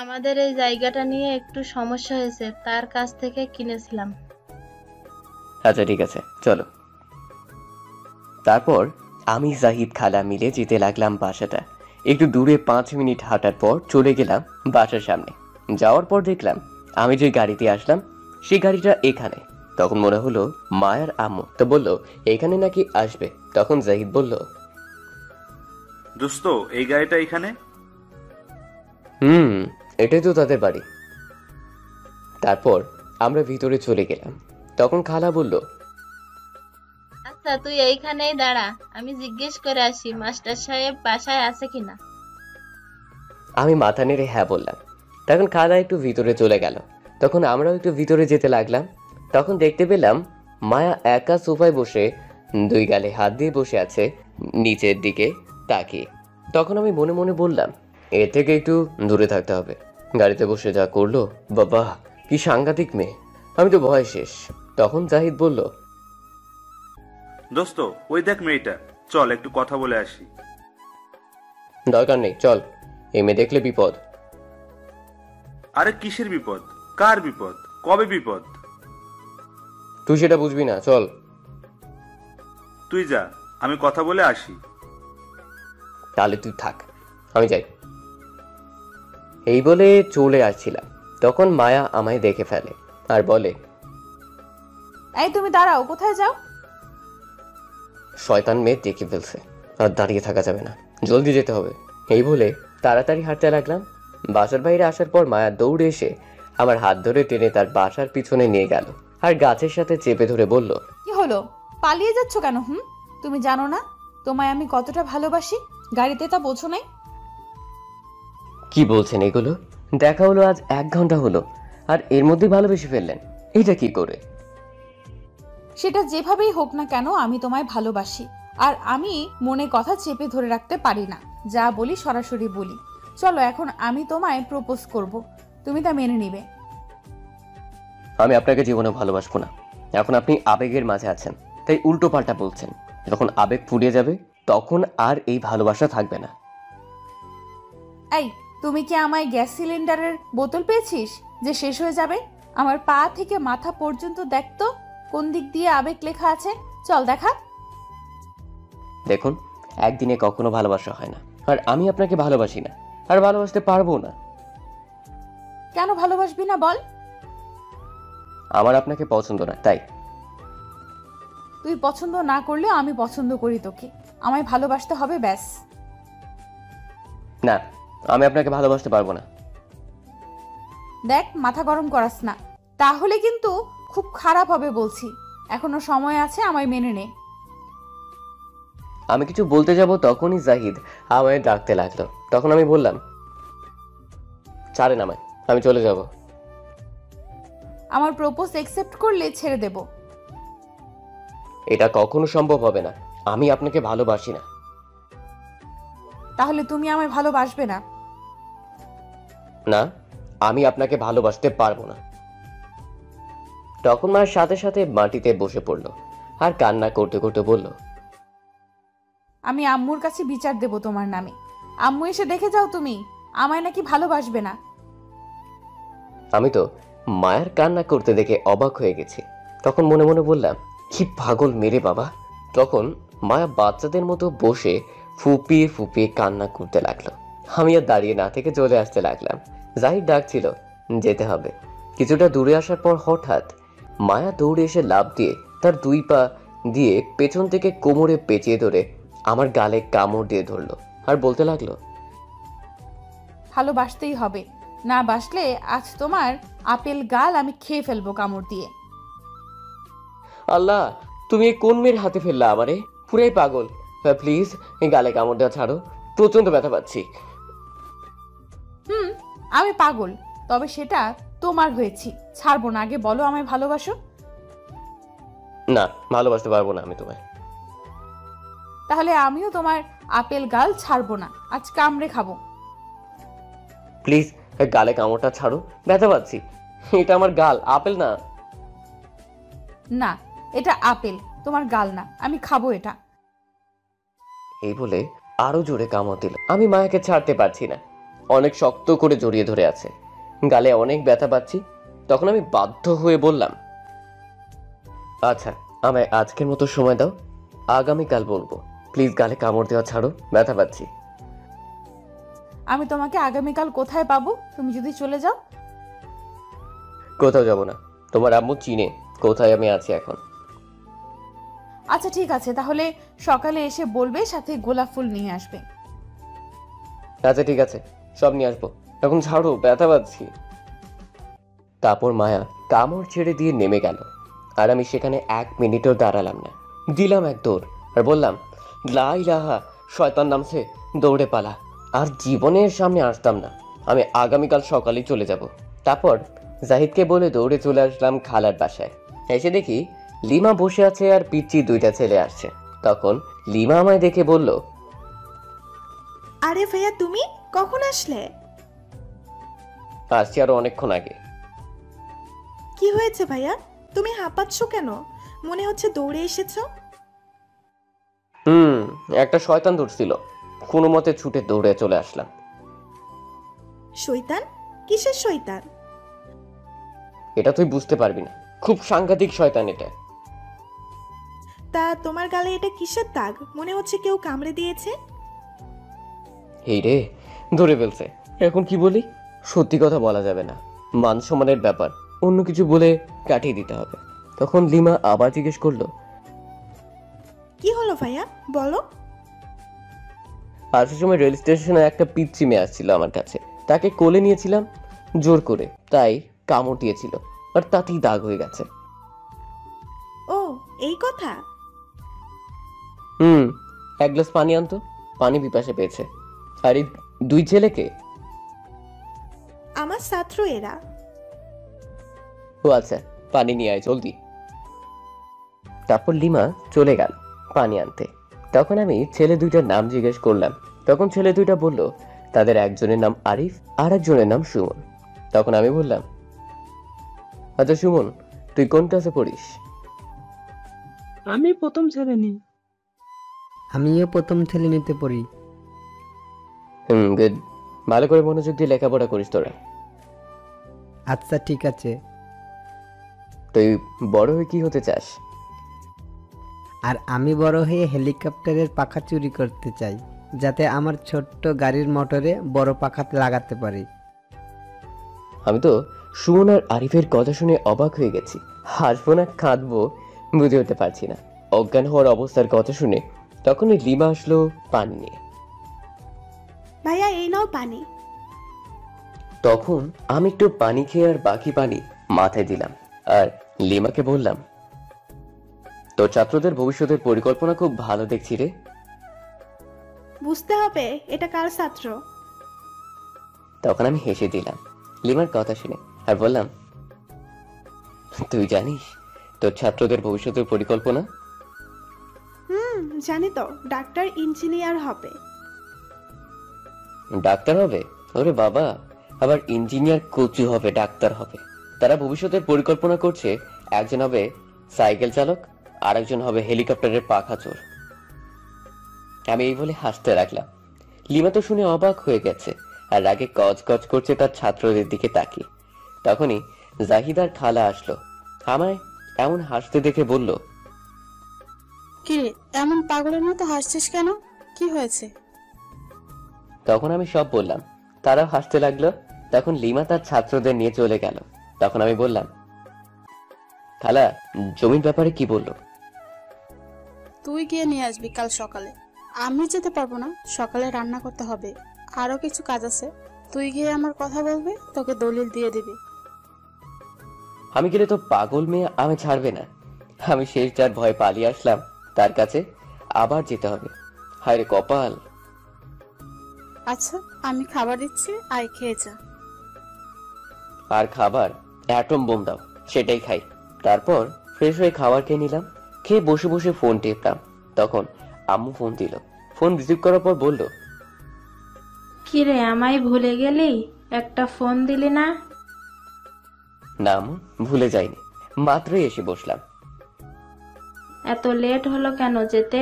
আমাদের এই জায়গাটা নিয়ে একটু সমস্যা হয়েছে, তার কাছ থেকে কিনেছিলাম। আচ্ছা ঠিক আছে, চলো। তারপর আমি জাহিদ খালা মিলে যেতে লাগলাম বাসাটা। একটু দূরে 5 মিনিট হাঁটার পর চলে গেলাম বাসার সামনে। যাওয়ার পর দেখলাম আমি যে গাড়িতে আসলাম সেই গাড়িটা এখানে। তখন মনে হলো মায়ার আম্মু, তো বললো এখানে নাকি আসবে। তখন জাহিদ বলল, দোস্ত, এই গাড়িটা এখানে? এটাই তো তাদের বাড়ি। তারপর আমরা ভিতরে চলে গেলাম। তখন খালা বলল, আচ্ছা, তুই এইখানেই দাঁড়া, আমি জিজ্ঞেস করে আসি মাস্টার সাহেব বাসায় আছে কিনা। আমি মাথা নেড়ে হ্যাঁ বললাম। তখন খালা একটু ভিতরে চলে গেল। তখন আমরাও একটু ভিতরে যেতে লাগলাম। তখন দেখতে পেলাম মায়া একা সোফায় বসে 2 গালে হাত দিয়ে বসে আছে নিচের দিকে তাকিয়ে। তখন আমি মনে মনে বললাম, এর থেকে একটু দূরে থাকতে হবে। গাড়িতে বসে যা করলো, বাবা কি সাংঘাতিক মেয়ে, আমি তো ভয় শেষ। তখন জাহিদ বলল, দোস্ত, ওই দেখ মেয়েটা, চল একটু কথা বলে আসি। দরকার নেই, চল, এই মেয়ে দেখলে বিপদ। আরে কিসের বিপদ? কার বিপদ? কবে বিপদ? তুই সেটা বুঝবি না, চল। তুই যা, আমি কথা বলে আসি। তাহলে তুই থাক, আমি যাই। এই বলে চলে আসছিলাম। তখন মায়া আমায় দেখে ফেলে আর বলে, এই তুমি দাঁড়াও, কোথায় যাও? শয়তান মেয়ে দেখে ফেলছে, আর দাঁড়িয়ে থাকা যাবে না, জলদি যেতে হবে। এই বলে তাড়াতাড়ি হাঁটতে লাগলাম। বাসার বাইরে আসার পর মায়া দৌড়ে এসে আমার হাত ধরে টেনে তার বাসার পিছনে নিয়ে গেল আর গাছের সাথে চেপে ধরে বলল, কি হলো, পালিয়ে যাচ্ছ কেন? তুমি জানো না তোমায় আমি কতটা ভালোবাসি? গাড়িতে তা বোঝো নাই? কি বলছেন এগুলো? দেখা হলো আজ 1 ঘন্টা হলো, আর এর মধ্যে ভালোবেসে ফেললেন? এটা কি করে? সেটা যেভাবেই হোক না কেন, আমি তোমায় ভালোবাসি, আর আমি মনে কথা চেপে ধরে রাখতে পারি না। যা বলি সরাসরি বলি। চলো, এখন আমি তোমায় প্রপোজ করব, তুমি তা মেনে নিবে। আমি আপনাকে জীবনে ভালোবাসবো না। এখন আপনি আবেগের মাঝে আছেন, তাই উল্টো পাল্টা বলছেন। যখন আবেগ ফুরিয়ে যাবে তখন আর এই ভালোবাসা থাকবে না। এই, তুমি কি আমায় গ্যাস সিলিন্ডারের বোতল পেয়েছিস যে শেষ হয়ে যাবে? আমার পা থেকে মাথা পর্যন্ত দেখতো কোন দিক দিয়ে আবেগ লেখা আছে, চল দেখা। দেখুন, একদিনে কখনো ভালোবাসা হয় না, আর আমি আপনাকে ভালোবাসি না, আর ভালোবাসতে পারবো না। কেন ভালোবাসবি না বল? আমার আপনাকে পছন্দ না, তাই। তুই পছন্দ না করলেও আমি পছন্দ করি তোকে, আমায় ভালোবাসতে হবে, ব্যাস। না, আমি আপনাকে ভালোবাসতে পারবো না। দেখ, মাথা গরম করাস না, তাহলে কিন্তু খুব খারাপ হবে বলছি। এখনো সময় আছে, আমায় মেনে নে। আমি কিছু বলতে যাব তখনই জাহিদ আমায় ডাকতে লাগলো। তখন আমি বললাম, ছাড়েন আমায়, আমি চলে যাব। আমার প্রপোজ অ্যাকসেপ্ট করলে ছেড়ে দেব। এটা কখনো সম্ভব হবে না, আমি আপনাকে ভালোবাসি না। তাহলে তুমি আমায় ভালোবাসবে না? না, আমি আপনাকে ভালোবাসতে পারবো না। তখন মায়ের সাথে সাথে মাটিতে বসে পড়লো আর কান্না করতে করতে বলল, আমি আম্মুর কাছে বিচার দেব তোমার নামে। আম্মু এসে দেখে যাও তুমি আমায় নাকি ভালোবাসবে না। আমি তো মায়ের কান্না করতে দেখে অবাক হয়ে গেছি। তখন মনে মনে বললাম, কি পাগল মেরে বাবা। তখন মায়া বাচ্চাদের মতো বসে ফুপিয়ে ফুপিয়ে কান্না করতে লাগলো। আমি আর দাঁড়িয়ে না থেকে চলে আসতে লাগলাম। জাহিদ ডাকছিল, যেতে হবে। কিছুটা দূরে আসার পর হঠাৎ মায়া দৌড়ে এসে লাফ দিয়ে তার 2 পা দিয়ে পেছন থেকে কোমরে পেঁচিয়ে ধরে আমার গালে কামড় দিয়ে ধরলো আর বলতে লাগলো, ভালোবাসতেই হবে, না বাসলে আজ তোমার আপেল গাল আমি খেয়ে ফেলবো কামড় দিয়ে। আল্লাহ, তুমি এই কোন মেয়ের হাতে ফেললা আমারে? পুরাই পাগল। প্লিজ এই গালে কামড় দেওয়া ছাড়ো, প্রচন্ড ব্যথা পাচ্ছি। আমি পাগল, তবে সেটা তোমার হয়েছি। ছাড়বো না, আগে বলো আমায় ভালোবাসো। না, ভালোবাসতে পারবো না আমি তোমায়। তাহলে আমিও তোমার আপেল গাল ছাড়বো না, আজ কামড়ে খাবো। প্লিজ গালে কামড়টা ছাড়ো, ব্যথা পাচ্ছি। এটা আমার গাল, আপেল না। না, এটা আপেল, তোমার গাল না, আমি খাবো এটা। এই বলে আরো জোরে কামড় দিল। আমি মায়াকে ছাড়তে পারছি না, অনেক শক্ত করে জড়িয়ে ধরে আছে। গালে অনেক ব্যথা পাচ্ছি। তখন আমি বাধ্য হয়ে বললাম, আচ্ছা আমায় আজকের মতো সময় দাও, আগামীকাল বলবো। প্লিজ গালে কামড় দেওয়া ছাড়ো, ব্যথা পাচ্ছি। আমি তোমাকে আগামীকাল কোথায় পাবো তুমি যদি চলে যাও? কোথাও যাব না, তোমার আম্মু চিনে কোথায় আমি আছি এখন। আচ্ছা ঠিক আছে, তাহলে সকালে এসে বলবে, সাথে গোলাপ ফুল নিয়ে আসবে। আচ্ছা ঠিক আছে, সব নিয়ে আসবো, এখন ছাড়ো, ব্যথা পাচ্ছি। তারপর মায়া কামড় ছেড়ে দিয়ে নেমে গেল আর আমি সেখানে 1 মিনিটও দাঁড়ালাম না। দিলাম এক দৌড় আর বললাম, লা ইলাহা, শয়তান নামছে, দৌড়ে পালা। আর জীবনের সামনে আসতাম না, আমি আগামীকাল সকালেই চলে যাব। তারপর জাহিদকে বলে দৌড়ে চলে আসলাম খালার বাসায়। এসে দেখি লিমা বসে আছে আর পিচ্চি 2টা ছেলে আসছে। তখন লিমা আমায় দেখে বলল, আরে ভাইয়া, তুমি কখন আসলে? আসছি আরো অনেকক্ষণ আগে। কি হয়েছে ভাইয়া, তুমি হাঁপাচ্ছ কেন? মনে হচ্ছে দৌড়ে এসেছো। একটা শয়তান ধরছিল, কোনো মতে ছুটে দৌড়ে চলে আসলাম। শয়তান? কিসের শয়তান? এটা তুই বুঝতে পারবি না, খুব সাংঘাতিক শয়তান এটা। তা তোমার গালে এটা কিসের দাগ? মনে হচ্ছে কেউ কামড়ে দিয়েছে। এই রে, ধরে ফেলছে। এখন কি বলি? সত্যি কথা বলা যাবে না, মান সম্মানের ব্যাপার, অন্য কিছু বলে কাটিয়ে দিতে হবে। তখন লিমা আবার জিজ্ঞেস করলো, কি হলো ভাইয়া, বলো। আসার সময় রেল স্টেশনে একটা পিচ্চি মেয়ে আসছিল আমার কাছে, তাকে কোলে নিয়েছিলাম জোর করে, তাই কামড় দিয়েছিল আর তাতেই দাগ হয়ে গেছে। ও, এই কথা। 1 গ্লাস পানি আনতো, পানি পিপাসে পেয়েছে। আর এই 2 ছেলেকে? আমার ছাত্র এরা। ও আচ্ছা, পানি নিয়ে আয় জলদি। তারপর লিমা চলে গেল পানি আনতে। তখন আমি ছেলে 2টার নাম জিজ্ঞেস করলাম। তখন ছেলে 2টা বলল তাদের একজনের নাম আরিফ আর একজনের নাম সুমন। তখন আমি বললাম, আচ্ছা সুমন, তুই কোন ক্লাসে পড়িস? আমি প্রথম শ্রেণী। আমিও প্রথম শ্রেণীতে পড়ি। গুড, ভালো করে মনোযোগ দিয়ে লেখাপড়া করিস তোরা। আচ্ছা ঠিক আছে। তুই বড় হয়ে কি হতে চাস? আর আমি বড় হয়ে হেলিকপ্টারের পাখা চুরি করতে চাই, যাতে আমার ছোট্ট গাড়ির মোটরে বড় পাখা লাগাতে পারি। আমি তো সুমন আর আরিফের কথা শুনে অবাক হয়ে গেছি। হাসবো না কাঁদবো বুঝে উঠতে পারছি না। অজ্ঞান হওয়ার অবস্থার কথা শুনে তখনই লিমা আসলো পানি নিয়ে। ভাইয়া, এই নাও পানি। তখন আমি একটু পানি খেয়ে আর বাকি পানি মাথায় দিলাম আর লিমাকে বললাম, তোর ছাত্রদের ভবিষ্যতের পরিকল্পনা খুব ভালো দেখছি রে। বুঝতে হবে এটা কার ছাত্র। তখন আমি হেসে দিলাম লিমার কথা শুনে আর বললাম, তুই জানিস তোর ছাত্রদের ভবিষ্যতের পরিকল্পনা? জানি তো, ডাক্তার ইঞ্জিনিয়ার হবে। ডাক্তার হবে? ওরে বাবা, আবার ইঞ্জিনিয়ার কোচু হবে, ডাক্তার হবে। তারা ভবিষ্যতের পরিকল্পনা করছে একজন হবে সাইকেল চালক, আর একজন হবে হেলিকপ্টারের পাখা চোর। আমি এই বলে হাসতে লাগলাম। লিমা তো শুনে অবাক হয়ে গেছে আর রাগে কচ করছে তার ছাত্রদের দিকে তাকিয়ে। তখনই জাহিদার খালা আসলো, আমায় এমন হাসতে দেখে বলল, কি রে, এমন পাগলের মতো হাসছিস কেন? কি হয়েছে? তখন আমি সব বললাম। তারাও হাসতে লাগলো। তখন লিমা তার ছাত্রদের নিয়ে চলে গেল। তখন আমি বললাম, খালা, জমির ব্যাপারে কি বললো? তুই গিয়ে নিয়ে আসবি কাল সকালে। আমি যেতে পারবো না, সকালে রান্না করতে হবে, আরো কিছু কাজ আছে। তুই গিয়ে আমার কথা বলবি, তোকে দলিল দিয়ে দিবি। আমি গেলে তো পাগল মেয়ে আমি ছাড়বে না। আমি শেষ যার ভয় পালিয়ে আসলাম তার কাছে আবার যেতে হবে। হায় রে কপাল। আচ্ছা, আমি খাবার দিচ্ছি, আয় খেয়ে যা। আর খাবার অ্যাটম বোম দাও, সেটাই খাই। তারপর ফ্রেশ হয়ে খাবার খেয়ে নিলাম। খেয়ে বসে বসে ফোন টিপলাম। তখন আম্মু ফোন দিল। ফোন রিসিভ করার পর বলল, কিরে, আমায় ভুলে গেলি? একটা ফোন দিলি না? না আম্মু, ভুলে যাইনি, মাত্রই এসে বসলাম। এত লেট হলো কেন যেতে?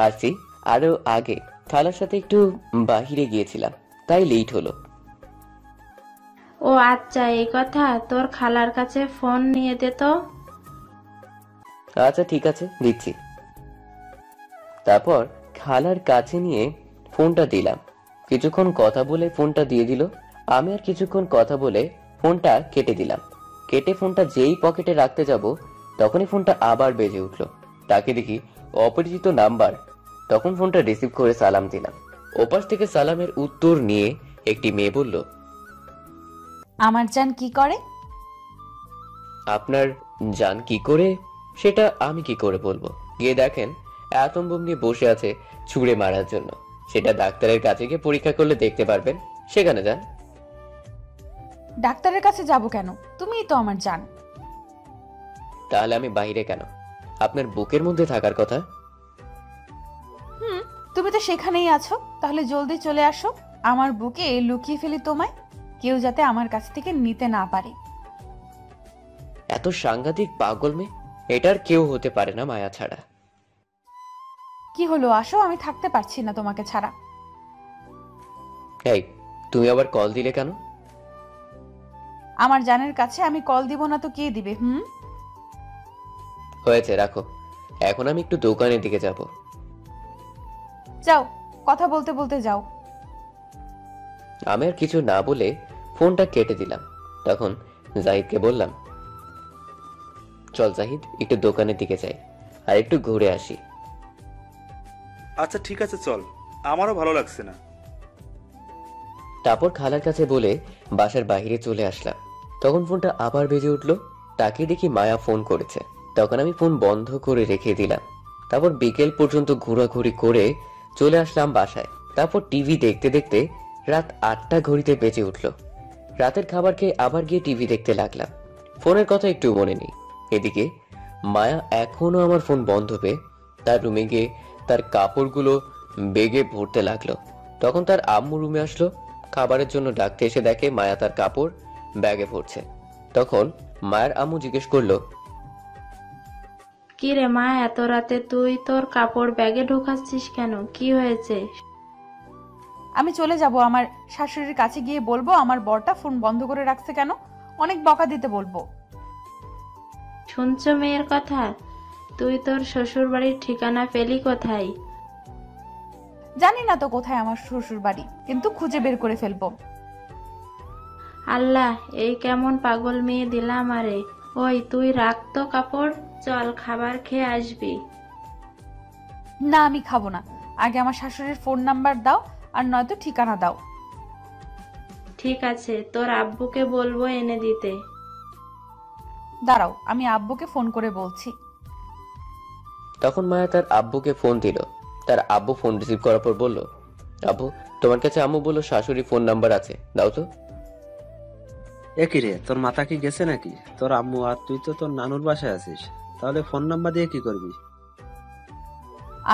আসছি আরো আগে খালার সাথে একটু বাহিরে গিয়েছিলাম, তাই লেট হলো। ও আচ্ছা, এই কথা। তোর খালার কাছে ফোন নিয়ে দে তো। আচ্ছা ঠিক আছে, দিচ্ছি। তারপর খালার কাছে নিয়ে ফোনটা দিলাম। কিছুক্ষণ কথা বলে ফোনটা দিয়ে দিল। আমি আর কিছুক্ষণ কথা বলে ফোনটা কেটে দিলাম। কেটে ফোনটা যেই পকেটে রাখতে যাব তখনই ফোনটা আবার বেজে উঠল। তাকে দেখি অপরিচিত নাম্বার। তখন ফোনটা রিসিভ করে সালাম দিলাম। ওপাশ থেকে সালামের উত্তর নিয়ে একটি মেয়ে বলল, আমার জান কি করে? আপনার জান কি করে সেটা আমি কি করে বলবো? গিয়ে দেখেন অ্যাটম বোম নিয়ে বসে আছে ছুঁড়ে মারার জন্য। সেটা ডাক্তারের কাছে গিয়ে পরীক্ষা করলে দেখতে পারবেন। সেখানে যান। ডাক্তারের কাছে যাব কেন? তুমিই তো আমার জান। তাহলে আমি বাইরে কেন? আপনার বুকের মধ্যে থাকার কথা। তুমি তো সেখানেই আছো, তাহলে জলদি চলে আসো। আমার বুকে লুকিয়ে ফেলি তোমায়, কেউ যাতে আমার কাছ থেকে নিতে না পারে। এত সাংঘাতিক পাগল মেয়ে এটার কেউ হতে পারে না মায়া ছাড়া। কি হলো, আসো, আমি থাকতে পারছি না তোমাকে ছাড়া। এই, তুমি আবার কল দিলে কেন? আমার জানের কাছে আমি কল দিব না তো কে দিবে? হয়েছে, রাখো। এখন আমি একটু দোকানের দিকে যাব। যাও, কথা বলতে বলতে যাও। আমি আর কিছু না বলে ফোনটা কেটে দিলাম। তখন জাহিদকে বললাম, চল জাহিদ, একটু দোকানের দিকে যাই আর একটু ঘুরে আসি। আচ্ছা ঠিক আছে, চল, আমারও ভালো লাগছে না। তারপর খালার কাছে বলে বাসার বাইরে চলে আসলাম। তখন ফোনটা আবার বেজে উঠলো। তাকে দেখি মায়া ফোন করেছে। তখন আমি ফোন বন্ধ করে রেখে দিলাম। তারপর বিকেল পর্যন্ত ঘোরাঘুরি করে চলে আসলাম বাসায়। তারপর টিভি দেখতে দেখতে রাত 8টা ঘড়িতে বেজে উঠলো। রাতের খাবার খেয়ে আবার গিয়ে টিভি দেখতে লাগলাম। ফোনের কথা একটু মনে নেই। এদিকে মায়া এখনো আমার ফোন বন্ধ পেয়ে তার রুমে গিয়ে তার কাপড়গুলো বেগে ভরতে লাগলো। তখন তার আম্মু রুমে আসলো। খাবারের জন্য ডাকতে এসে দেখে মায়া তার কাপড় ব্যাগে ভরছে। তখন মায়ের আম্মু জিজ্ঞেস করলো, কি রে মা, এত রাতে তুই তোর কাপড় ব্যাগে ঢোকাচ্ছিস কেন? কি হয়েছে? আমি চলে যাব, আমার শাশুড়ির কাছে গিয়ে বলবো আমার বরটা ফোন বন্ধ করে রাখছে কেন, অনেক বকা দিতে বলবো। শুনছো মেয়ের কথা? তুই তোর শ্বশুর বাড়ির ঠিকানা পেলি কোথায়? জানি না তো কোথায় আমার শ্বশুর বাড়ি, কিন্তু খুঁজে বের করে ফেলবো। আল্লাহ, এই কেমন পাগল মেয়ে দিলাম আরে। ওই তুই রাখ তো কাপড়, চল খাবার খেয়ে আসবি। না, আমি খাবো না। আগে আমার শাশুড়ির ফোন নাম্বার দাও, আর নয়তো ঠিকানা দাও। ঠিক আছে, তোর আব্বুকে বলবো এনে দিতে। দাঁড়াও, আমি আব্বুকে ফোন করে বলছি। তখন মায়া তার আব্বুকে ফোন দিল। তার আব্বু ফোন রিসিভ করার পর বলল, আব্বু তোমার কাছে আম্মু বললো শাশুড়ি ফোন নাম্বার আছে, দাও তো। একই রে, তোর মাথা কি গেছে নাকি? তোর আম্মু আর তুই তো তোর নানুর বাসায় আছিস, তাহলে ফোন নাম্বার দিয়ে কি করবি?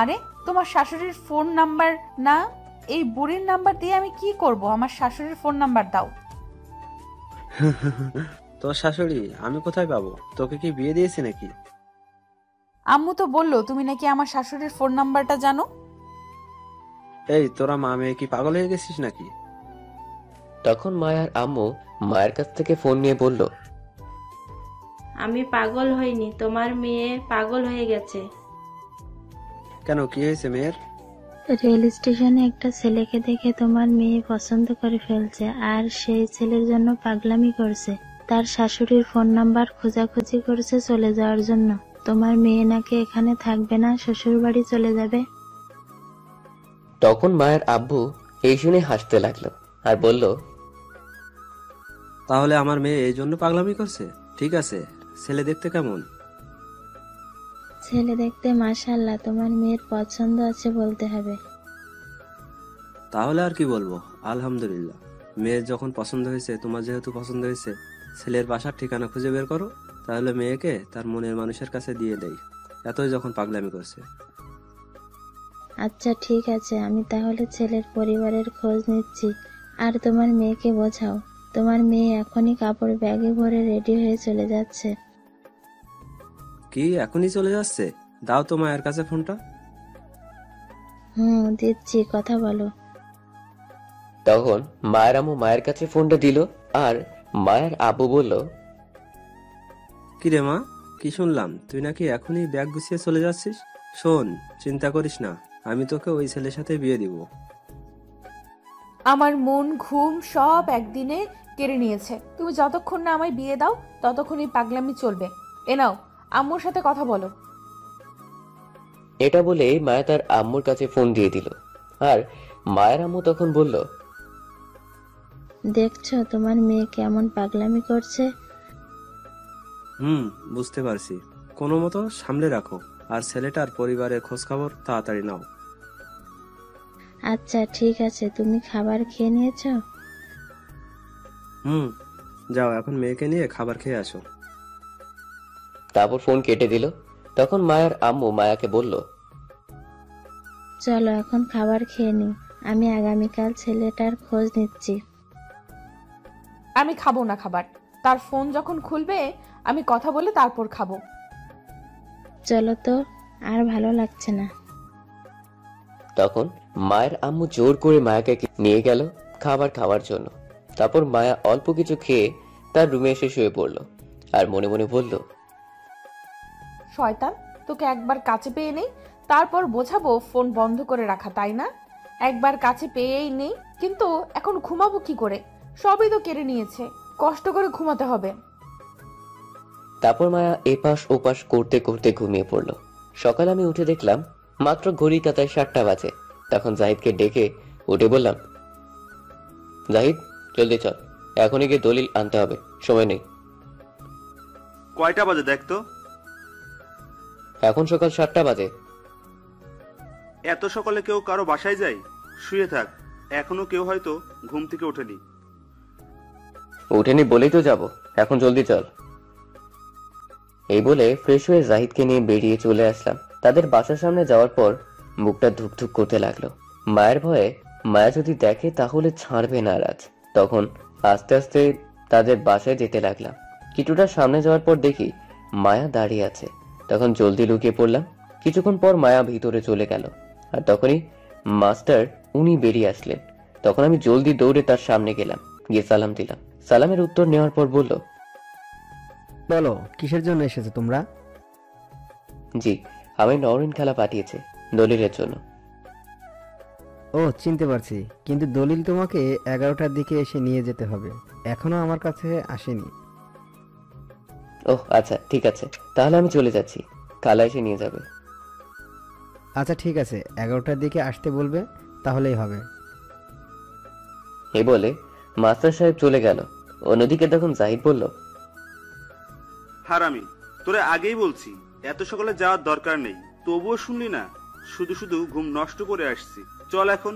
আরে তোমার শাশুড়ির ফোন নাম্বার না, এই বুড়ির নাম্বার দিয়ে আমি কি করব? আমার শাশুড়ির ফোন নাম্বার দাও। তোর শাশুড়ি আমি কোথায় পাবো? তোকে কি বিয়ে দিয়েছে নাকি? আম্মু তো বললো তুমি নাকি আমার শাশুড়ির ফোন নাম্বারটা জানো। এই তোরা মা মেয়ে কি পাগল হয়ে গেছিস নাকি? তখন মায়ার আম্মু মায়ের কাছ থেকে ফোন নিয়ে বলল, আমি পাগল হইনি, তোমার মেয়ে পাগল হয়ে গেছে। কেন, কি হয়েছে মেয়ের? রেল স্টেশনে একটা ছেলেকে দেখে তোমার মেয়ে পছন্দ করে ফেলছে, আর সেই ছেলের জন্য পাগলামি করছে। তার শাশুড়ির ফোন নাম্বার খোঁজাখুঁজি করছে চলে যাওয়ার জন্য। তোমার মেয়ে নাকি এখানে থাকবে না, শ্বশুর বাড়ি চলে যাবে। তখন মায়ের আব্বু এই শুনে হাসতে লাগলো আর বলল, তাহলে আমার মেয়ে এই জন্য পাগলামি করছে? ঠিক আছে, ছেলে দেখতে কেমন? ছেলে দেখতে মাশাআল্লাহ, তোমার মেয়ের পছন্দ আছে বলতে হবে। তাহলে আর কি বলবো, আলহামদুলিল্লাহ। মেয়ের যখন পছন্দ হয়েছে, তোমার যেহেতু পছন্দ হয়েছে, ছেলের বাসার ঠিকানা খুঁজে বের করো, তাহলে মেয়েকে তার মনের মানুষের কাছে দিয়ে দেই। এতই যখন পাগলামি করছে। আচ্ছা ঠিক আছে, আমি তাহলে ছেলের পরিবারের খোঁজ নিচ্ছি। আর তোমার মেয়েকে বোঝাও, তোমার মেয়ে এখনই কাপড় ব্যাগে ভরে রেডি হয়ে চলে যাচ্ছে। কি এখনই চলে যাচ্ছে? দাও তো মায়ের কাছে ফোনটা। দিচ্ছি, কথা বলো। তখন মায়ের আম্মু মায়ের কাছে ফোনটা দিল আর মায়ের আব্বু বলল, কি রে মা, কি শুনলাম তুই নাকি এখনই ব্যাগ গুছিয়ে চলে যাচ্ছিস? শোন, চিন্তা করিস না, আমি তোকে ওই ছেলের সাথে বিয়ে দিব। আমার মন ঘুম সব একদিনে কেড়ে নিয়েছে। তুমি যতক্ষণ না আমায় বিয়ে দাও ততক্ষণ এই পাগলামি চলবে। এ নাও, আম্মুর সাথে কথা বলো। এটা বলে মায়া তার আম্মুর কাছে ফোন দিয়ে দিল। আর মায়ের আম্মু তখন বলল, দেখছো তোমার মেয়ে কেমন পাগলামি করছে। বুঝতে পারছি। কোনো মতো সামলে রাখো, আর ছেলেটার পরিবারের খোঁজ খবর তাড়াতাড়ি নাও। আচ্ছা ঠিক আছে, তুমি খাবার খেয়ে নিয়েছো? যাও, এখন মেয়েকে নিয়ে খাবার খেয়ে আসো। তারপর ফোন কেটে দিল। তখন মায়ের আম্মু মায়াকে বলল, চলো এখন খাবার খেয়ে নিই, আমি আগামীকাল ছেলেটার খোঁজ নিচ্ছি। আমি খাবো না খাবার, তার ফোন যখন খুলবে আমি কথা বলে তারপর খাবো। চলো তো, আর ভালো লাগছে না। তখন মায়ের আম্মু জোর করে মায়াকে নিয়ে গেল খাবার খাওয়ার জন্য। তারপর মায়া অল্প কিছু খেয়ে তার রুমে এসে শুয়ে পড়ল আর মনে মনে বলল, শয়তান, তোকে একবার কাছে পেয়ে নেই, তারপর বোঝাবো ফোন বন্ধ করে রাখা, তাই না? একবার কাছে পেয়েই নেই, কিন্তু এখন ঘুমাবো কি করে? সবই তো কেড়ে নিয়েছে, কষ্ট করে ঘুমাতে হবে। তারপর মায়া এপাশ ওপাশ করতে করতে ঘুমিয়ে পড়ল। সকালে আমি উঠে দেখলাম মাত্র ঘড়ি কাঁটায় 7টা বাজে। তখন জাহিদকে ডেকে উঠে বললাম, জাহিদ জলদি চল, এখনই গিয়ে দলিল আনতে হবে, সময় নেই। কয়টা বাজে দেখ তো? এখন সকাল 7টা বাজে। এত সকালে কেউ কারো বাসায় যায়? শুয়ে থাক, এখনো কেউ হয়তো ঘুম থেকে ওঠেনি। উঠেনি বলেই তো যাব, এখন জলদি চল। এই বলে ফ্রেশ হয়ে জাহিদকে নিয়ে বেরিয়ে চলে আসলাম। তাদের বাসার সামনে যাওয়ার পর বুকটা ধুকধুক করতে লাগলো। মায়ের ভয়ে মায়া যদি দেখে তাহলে ছাড়বে না আজ। তখন আস্তে আস্তে তাদের বাসায় যেতে লাগলাম। কিছুটা সামনে যাওয়ার পর দেখি মায়া দাঁড়িয়ে আছে। তখন জলদি লুকিয়ে পড়লাম। কিছুক্ষণ পর মায়া ভিতরে চলে গেল আর তখনই মাস্টার উনি বেরিয়ে আসলেন। তখন আমি জলদি দৌড়ে তার সামনে গেলাম, গিয়ে সালাম দিলাম। সালামের উত্তর নেওয়ার পর বলল, বলো কিসের জন্য এসেছো তোমরা? জি, আমি নওরিন খালা পাঠিয়েছে দলিলের জন্য। ও চিনতে পারছি, কিন্তু দলিল তোমাকে 11টার দিকে এসে নিয়ে যেতে হবে, এখনো আমার কাছে আসেনি। ওহ আচ্ছা ঠিক আছে, তাহলে আমি চলে যাচ্ছি, খালা এসে নিয়ে যাবে। আচ্ছা ঠিক আছে, 11টার দিকে আসতে বলবে, তাহলেই হবে। এই বলে মাস্টার সাহেব চলে গেল। অন্যদিকে তখন জাহিদ বলল, হারামি, তোরে আগেই বলছি এত সকালে যাওয়ার দরকার নেই, তবুও শুনলি না। শুধু শুধু ঘুম নষ্ট করে আসছি। চল এখন।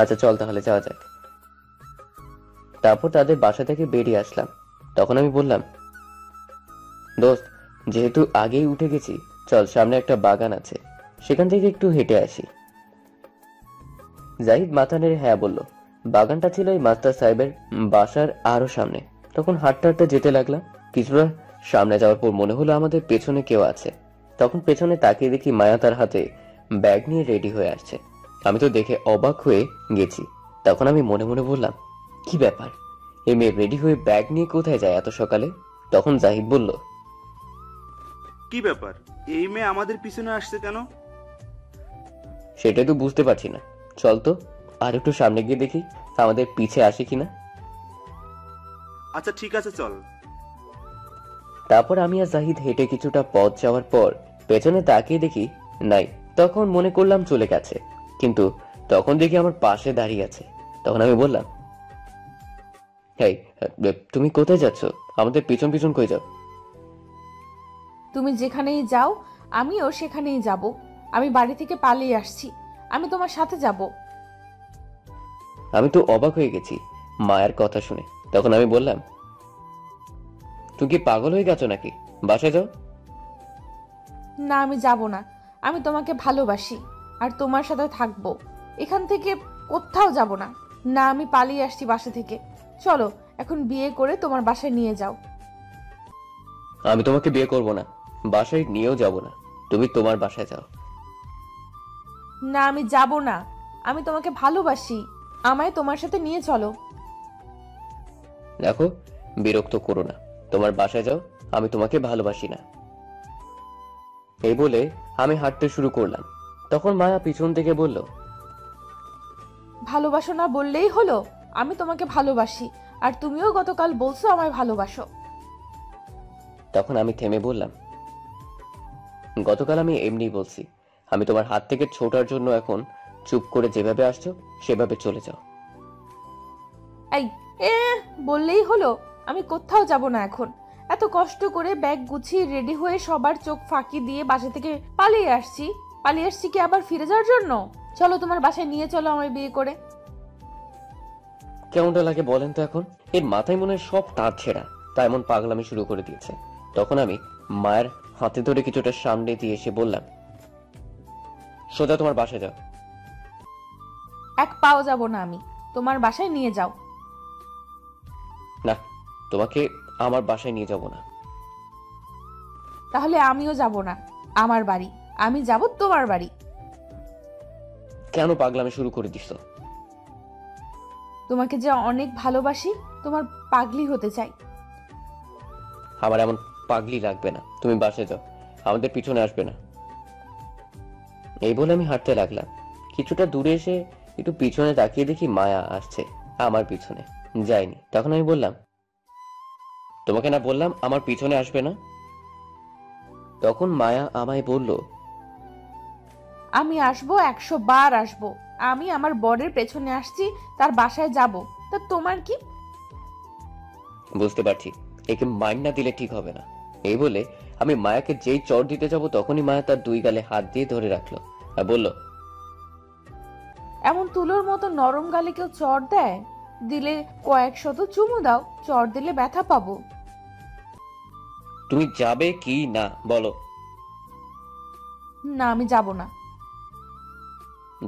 আচ্ছা চল তাহলে যাওয়া যাক। তারপর তাদের বাসা থেকে বেরিয়ে আসলাম। তখন আমি বললাম, দোস্ত, যেহেতু আগেই উঠে গেছি, চল সামনে একটা বাগান আছে, সেখান থেকে একটু হেঁটে আসি। জাহিদ মাথা নেড়ে হ্যাঁ বলল। বাগানটা ছিল এই মাস্টার সাহেবের বাসার আরো সামনে। তখন হাঁটতে হাঁটতে যেতে লাগলাম। কিছুটা সামনে যাওয়ার পর মনে হলো আমাদের পেছনে কেউ আছে। তখন পেছনে তাকিয়ে দেখি মায়া তার হাতে ব্যাগ নিয়ে রেডি হয়ে আসছে। আমি তো দেখে অবাক হয়ে গেছি। তখন আমি মনে মনে বললাম, কি ব্যাপার, এই মেয়ে রেডি হয়ে ব্যাগ নিয়ে কোথায় যায় এত সকালে? তখন জাহিদ বলল, কি ব্যাপার, এই মেয়ে আমাদের পিছনে আসছে কেন? সেটাই তো বুঝতে পারছি না। চল তো আর একটু সামনে গিয়ে দেখি আমাদের পিছে আসে কিনা। আচ্ছা ঠিক আছে, চল। তারপর আমি আর জাহিদ হেঁটে কিছুটা পথ যাওয়ার পর পেছনে তাকিয়ে দেখি নাই। তখন মনে করলাম চলে গেছে, কিন্তু তখন দেখি আমার পাশে দাঁড়িয়ে আছে। তখন আমি বললাম, হেই, তুমি কোথায় যাচ্ছ? আমাদের পিছন পিছন কই যাও? তুমি যেখানেই যাও আমিও সেখানেই যাব। আমি বাড়ি থেকে পালিয়ে আসছি, আমি তোমার সাথে যাব। আমি তো অবাক হয়ে গেছি মায়ের কথা শুনে। তখন আমি বললাম, তুমি কি পাগল হয়ে গেছো নাকি? বাসায় যাও। না, আমি যাব না। আমি তোমাকে ভালোবাসি আর তোমার সাথে থাকবো। এখান থেকে কোথাও যাব না। না, আমি পালিয়ে আসছি বাসা থেকে। চলো এখন বিয়ে করে তোমার বাসায় নিয়ে যাও। আমি তোমাকে বিয়ে করব না, বাসায় নিয়েও যাব না। তুমি তোমার বাসায় যাও। না, আমি যাব না। আমি তোমাকে ভালোবাসি, আমায় তোমার সাথে নিয়ে চলো। দেখো, বিরক্ত করো না, তোমার বাসায় যাও। আমি তোমাকে ভালোবাসি না। এই বলে আমি হাঁটতে শুরু করলাম। তখন মায়া পিছন থেকে বলল, ভালোবাসো না বললেই হলো? আমি তোমাকে ভালোবাসি আর তুমিও গতকাল বলছো আমায় ভালোবাসো। তখন আমি থেমে বললাম, গতকাল আমি এমনি বলছি। আমি তোমার হাত থেকে ছোটার জন্য এখন চুপ করে যেভাবে আসছো সেভাবে চলে যাও। এই বললেই হলো? আমি কোথাও যাব না এখন। এত কষ্ট করে ব্যাগ গুছিয়ে রেডি হয়ে সবার চোখ ফাঁকি দিয়ে বাসা থেকে পালিয়ে আসছি কি আবার ফিরে যাওয়ার জন্য? চলো তোমার বাসায় নিয়ে চলো আমায় বিয়ে করে। কেমনটা লাগে বলেন তো এখন? এর মাথায় মনে হয় সব তার ছেঁড়া, তাই এমন পাগলামি শুরু করে দিয়েছে। তখন আমি মায়ের হাতে ধরে কিছুটা সামনে দিয়ে এসে বললাম, সোজা তোমার বাসায় যাও। এক পাও যাব না আমি। তোমার বাসায় নিয়ে যাও। না, তোমাকে আমার বাসায় নিয়ে যাব না। তাহলে আমিও যাব না আমার বাড়ি, আমি যাব তোমার বাড়ি। কেন পাগলামি শুরু করে দিছ? তোমাকে যে অনেক ভালোবাসি, তোমার পাগলি হতে চাই। আমার এমন পাগলি লাগবে না, তুমি বাসায় যাও, আমাদের পিছনে আসবে না। এই বলে আমি হাঁটতে লাগলাম। কিছুটা দূরে এসে একটু পিছনে তাকিয়ে দেখি মায়া আসছে আমার পিছনে। যায়নি। তখন আমি বললাম, তোমাকে না বললাম আমার পিছনে আসবে না? তখন মায়া আমায় বলল, আমি আসবো, 100 বার আসবো। আমি আমার বরের পেছনে আসছি, তার বাসায় যাব। তা তোমার কি? বুঝতে পারছি, একে মাইন্ড না দিলে ঠিক হবে না। এই বলে আমি মায়াকে যেই চড় দিতে যাব তখনই মায়া তার দুই গালে হাত দিয়ে ধরে রাখলো আর বলল, এমন তুলোর মতো নরম গালে কেউ চড় দেয়? দিলে কয়েক শত চুমু দাও, চড় দিলে ব্যথা পাবো। তুমি যাবে কি না বলো? না, আমি যাব না।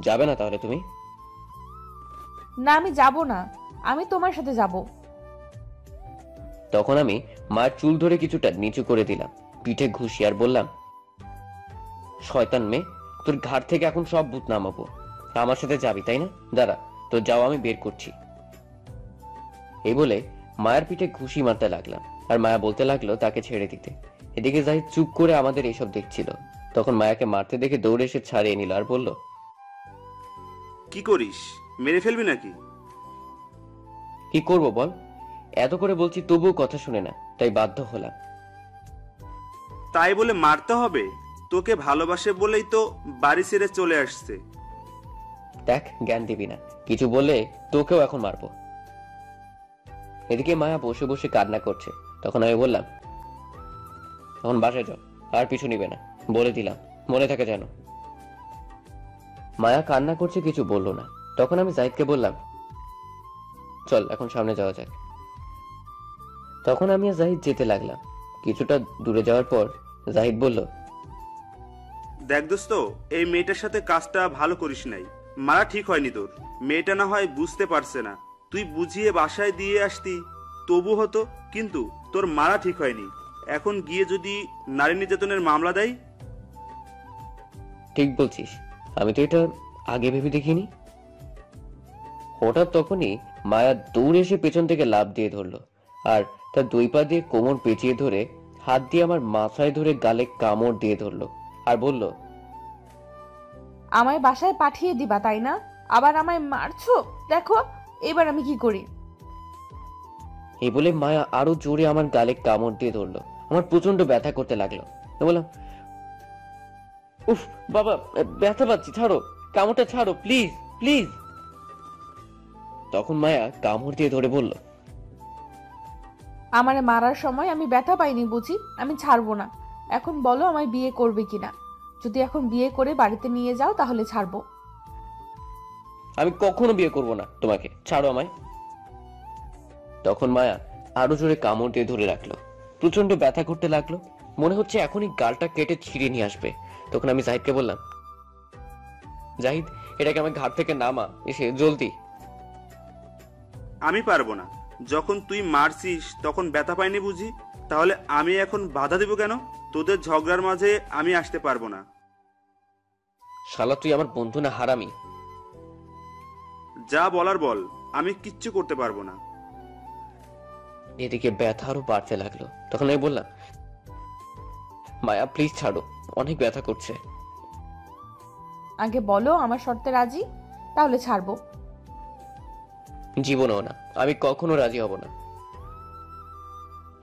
যাবে না তাহলে তুমি? না, আমি যাব না। আমি তোমার সাথে যাব। তখন আমি মায়ের চুল ধরে কিছুটা নিচু করে দিলাম, পিঠে ঘুষি, আর বললাম, শয়তান মেয়ে, তোর ঘাট থেকে এখন সব ভূত নামাবো। আমার সাথে যাবি তাই না? দাঁড়া, তোর যাও আমি বের করছি। এই বলে মায়ের পিঠে ঘুষি মারতে লাগলাম, আর মায়া বলতে লাগলো তাকে ছেড়ে দিতে। এদিকে জাহিদ চুপ করে আমাদের এসব দেখছিল। তখন মায়াকে মারতে দেখে দৌড়ে এসে ছাড়িয়ে নিল আর বলল, কি করিস, মেরে ফেলবি নাকি? কি করব বল? এত করে বলছি তবুও কথা শুনে না, তাই বাধ্য হলাম। তাই বলে মারতে হবে? তোকে ভালোবাসে বলেই তো বাড়ি ছেড়ে চলে আসছে। দেখ, জ্ঞান দিবি না, কিছু বললে তোকেও এখন মারবো। এদিকে মায়া বসে বসে কান্না করছে। তখন আমি বললাম, এখন বাসায় যাও, আর পিছু নিবে না, বলে দিলাম, মনে থাকে যেন। মায়া কান্না করছে, কিছু বললো না। তখন আমি জাহিদকে বললাম, চল এখন সামনে যাওয়া যাক। তখন আমি আর জাহিদ যেতে লাগলাম। কিছুটা দূরে যাওয়ার পর জাহিদ বলল, দেখ দোস্ত, এই মেয়েটার সাথে কাজটা ভালো করিস নাই। মারা ঠিক হয়নি তোর। মেয়েটা না হয় বুঝতে পারছে না, তুই বুঝিয়ে বাসায় দিয়ে আসতি তবু হতো, কিন্তু তোর মারা ঠিক হয়নি। এখন গিয়ে যদি নারী নির্যাতনের মামলা দেয়। ঠিক বলছিস, আমি তো এটা আগে ভেবে দেখিনি। হঠাৎ তখনই মায়া দৌড়ে এসে পেছন থেকে লাফ দিয়ে ধরলো, আর তার দুই পা দিয়ে কোমর পেঁচিয়ে ধরে হাত দিয়ে আমার মাথায় ধরে গালে কামড় দিয়ে ধরলো, আর বলল, আমায় বাসায় পাঠিয়ে দিবা তাই না? আবার আমায় মারছো, দেখো এবার আমি কি করি। এই বলে মায়া আরো জোরে আমার গালে কামড় দিয়ে ধরলো। আমার প্রচন্ড ব্যথা করতে লাগলো। আমি বললাম, উফ বাবা, ব্যথা পাচ্ছি, ছাড়ো, কামড়টা ছাড়ো, প্লিজ প্লিজ। তখন মায়া কামড় দিয়ে ধরে বলল, আমারে মারার সময় আমি ব্যথা পাইনি বুঝি? আমি ছাড়বো না। এখন বলো আমায় বিয়ে করবে কিনা? যদি এখন বিয়ে করে বাড়িতে নিয়ে যাও তাহলে ছাড়বো। আমি কখনো বিয়ে করব না তোমাকে, ছাড়ো আমায়। তখন মায়া আরো জোরে কামড় দিয়ে ধরে রাখলো। প্রচন্ড ব্যথা করতে লাগলো, মনে হচ্ছে এখনই গালটা কেটে ছিঁড়ে নিয়ে আসবে। তখন আমি জাহিদকে বললাম, জাহিদ, এটাকে আমার ঘাট থেকে নামা, এসে জলদি। আমি পারবো না। যখন তুই মারছিস তখন ব্যথা পাইনি বুঝি? তাহলে আমি এখন বাধা দেব কেন? তোদের ঝগড়ার মাঝে আমি আসতে পারবো না। শালা তুই আমার বন্ধু না হারামি? যা বলার বল, আমি কিচ্ছু করতে পারবো না। এদিকে ব্যথা আরো বাড়তে লাগলো। তখন আমি বললাম, মায়া প্লিজ ছাড়ো, অনেক ব্যথা করছে। আগে বলো আমার শর্তে রাজি, তাহলে ছাড়বো। জীবনেও না, আমি কখনো রাজি হব না।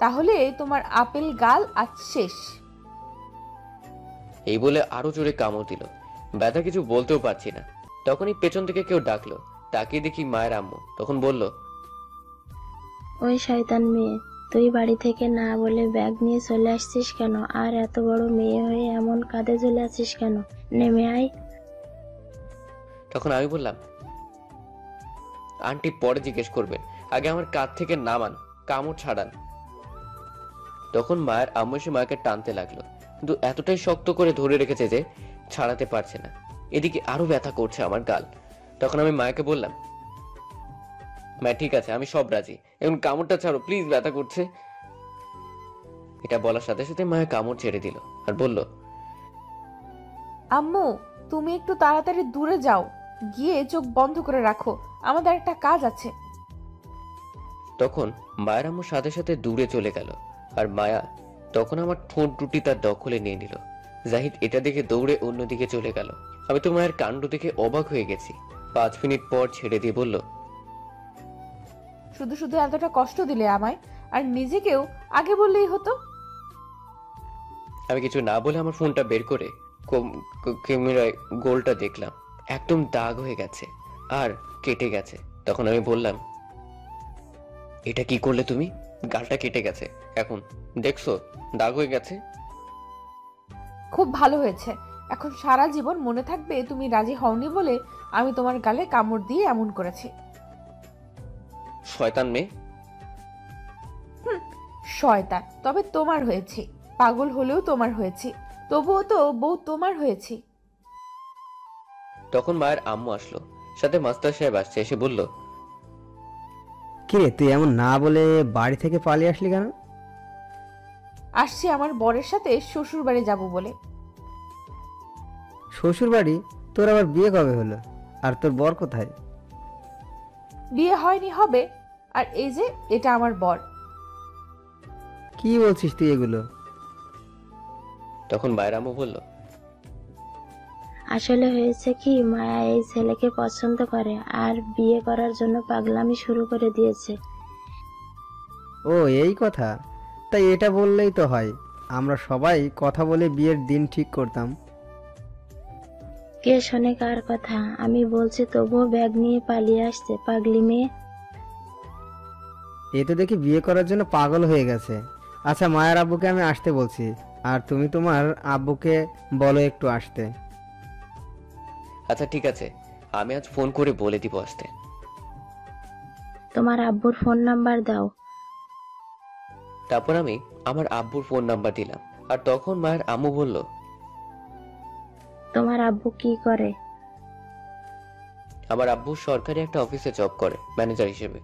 তাহলে তোমার আপেল গাল আজ শেষ। এই বলে আরো জোরে কামড় দিল। ব্যথা কিছু বলতেও পারছি না। তখনই পেছন থেকে কেউ ডাকলো। তাকিয়ে দেখি মায়ের আম্মু। তখন বলল, ওই শয়তান মেয়ে, তুই বাড়ি থেকে না বলে ব্যাগ নিয়ে চলে আসছিস কেন? আর এত বড় মেয়ে হয়ে এমন কাঁধে চলে আসছিস কেন? নেমে আয়। তখন আমি বললাম, আন্টি পরে জিজ্ঞেস করবেন, আগে আমার কাঁধ থেকে নামান, কামড় ছাড়ান। তখন মায়ের আম্মু এসে মাকে টানতে লাগলো, কিন্তু এতটাই শক্ত করে ধরে রেখেছে যে ছাড়াতে পারছে না। এদিকে আরো ব্যথা করছে আমার গাল। তখন আমি মায়াকে বললাম, মা ঠিক আছে, আমি সব রাজি, এখন কামড়টা ছাড়ো প্লিজ, ব্যথা করছে। এটা বলার সাথে সাথে মায়া কামড় ছেড়ে দিল আর বলল, আম্মু তুমি একটু তাড়াতাড়ি দূরে যাও, গিয়ে চোখ বন্ধ করে রাখো, আমাদের একটা কাজ আছে। তখন মায়ের আম্মু সাথে সাথে দূরে চলে গেল, আর মায়া তখন আমার ঠোঁট দুটি তার দখলে নিয়ে নিল। জাহিদ এটা দেখে দৌড়ে অন্যদিকে চলে গেল। আমি তো মায়ের কাণ্ড দেখে অবাক হয়ে গেছি। 5 মিনিট পর ছেড়ে দিয়ে বলল, শুধু শুধু এতটা কষ্ট দিলে আমায়, আর নিজেকেও আগে বললেই হতো। আমি কিছু না বলে আমার ফোনটা বের করে ক্যামেরায় গোলটা দেখলাম, একদম দাগ হয়ে গেছে আর কেটে গেছে। তখন আমি বললাম, এটা কি করলে তুমি? গালটা কেটে গেছে, এখন দেখছো দাগ হয়ে গেছে। খুব ভালো হয়েছে, এখন সারা জীবন মনে থাকবে তুমি রাজি হওনি বলে আমি তোমার গালে কামড় দিয়ে এমন করেছি। শয়তান মেয়ে। শয়তান তবে তোমার হয়েছে, পাগল হলেও তোমার হয়েছে, তবুও তো বউ তোমার হয়েছে। তখন মায়ের আম্মু আসলো, সাথে মাস্টার সাহেব আসছে, এসে বলল, কিরে তুই এমন না বলে বাড়ি থেকে পালিয়ে আসলি কেন? আসছি আমার বরের সাথে শ্বশুর বাড়ি যাবো বলে। শ্বশুর বাড়ি? তোর আবার বিয়ে কবে হলো? আর তোর বর কোথায়? বিয়ে হয়নি, হবে। আর এই যে এটা আমার বর। কি বলছিস তুই এগুলো? তখন মায়ের আম্মু বলল, আসলে হয়েছে কি, মায়া এই ছেলেকে পছন্দ করে আর বিয়ে করার জন্য পাগলামি শুরু করে দিয়েছে। ও এই কথা? তাই এটা বললেই তো হয়, আমরা সবাই কথা বলে বিয়ের দিন ঠিক করতাম। কে শোনে কার কথা? আমি বলছি তবুও ব্যাগ নিয়ে পালিয়ে আসছে পাগলি মেয়ে। এ তো দেখি বিয়ে করার জন্য পাগল হয়ে গেছে। আচ্ছা, মায়ের আব্বুকে আমি আসতে বলছি, আর তুমি তোমার আব্বুকে বলো একটু আসতে। আচ্ছা ঠিক আছে, আমি আজ ফোন করে বলে দিব আসতে। তোমার আব্বুর ফোন নাম্বার দাও। তারপর আমি আমার আব্বুর ফোন নাম্বার দিলাম, আর তখন মায়ের আম্মু বলল, তোমার আব্বু কি করে? আমার আব্বু সরকারি একটা অফিসে জব করে ম্যানেজার হিসেবে।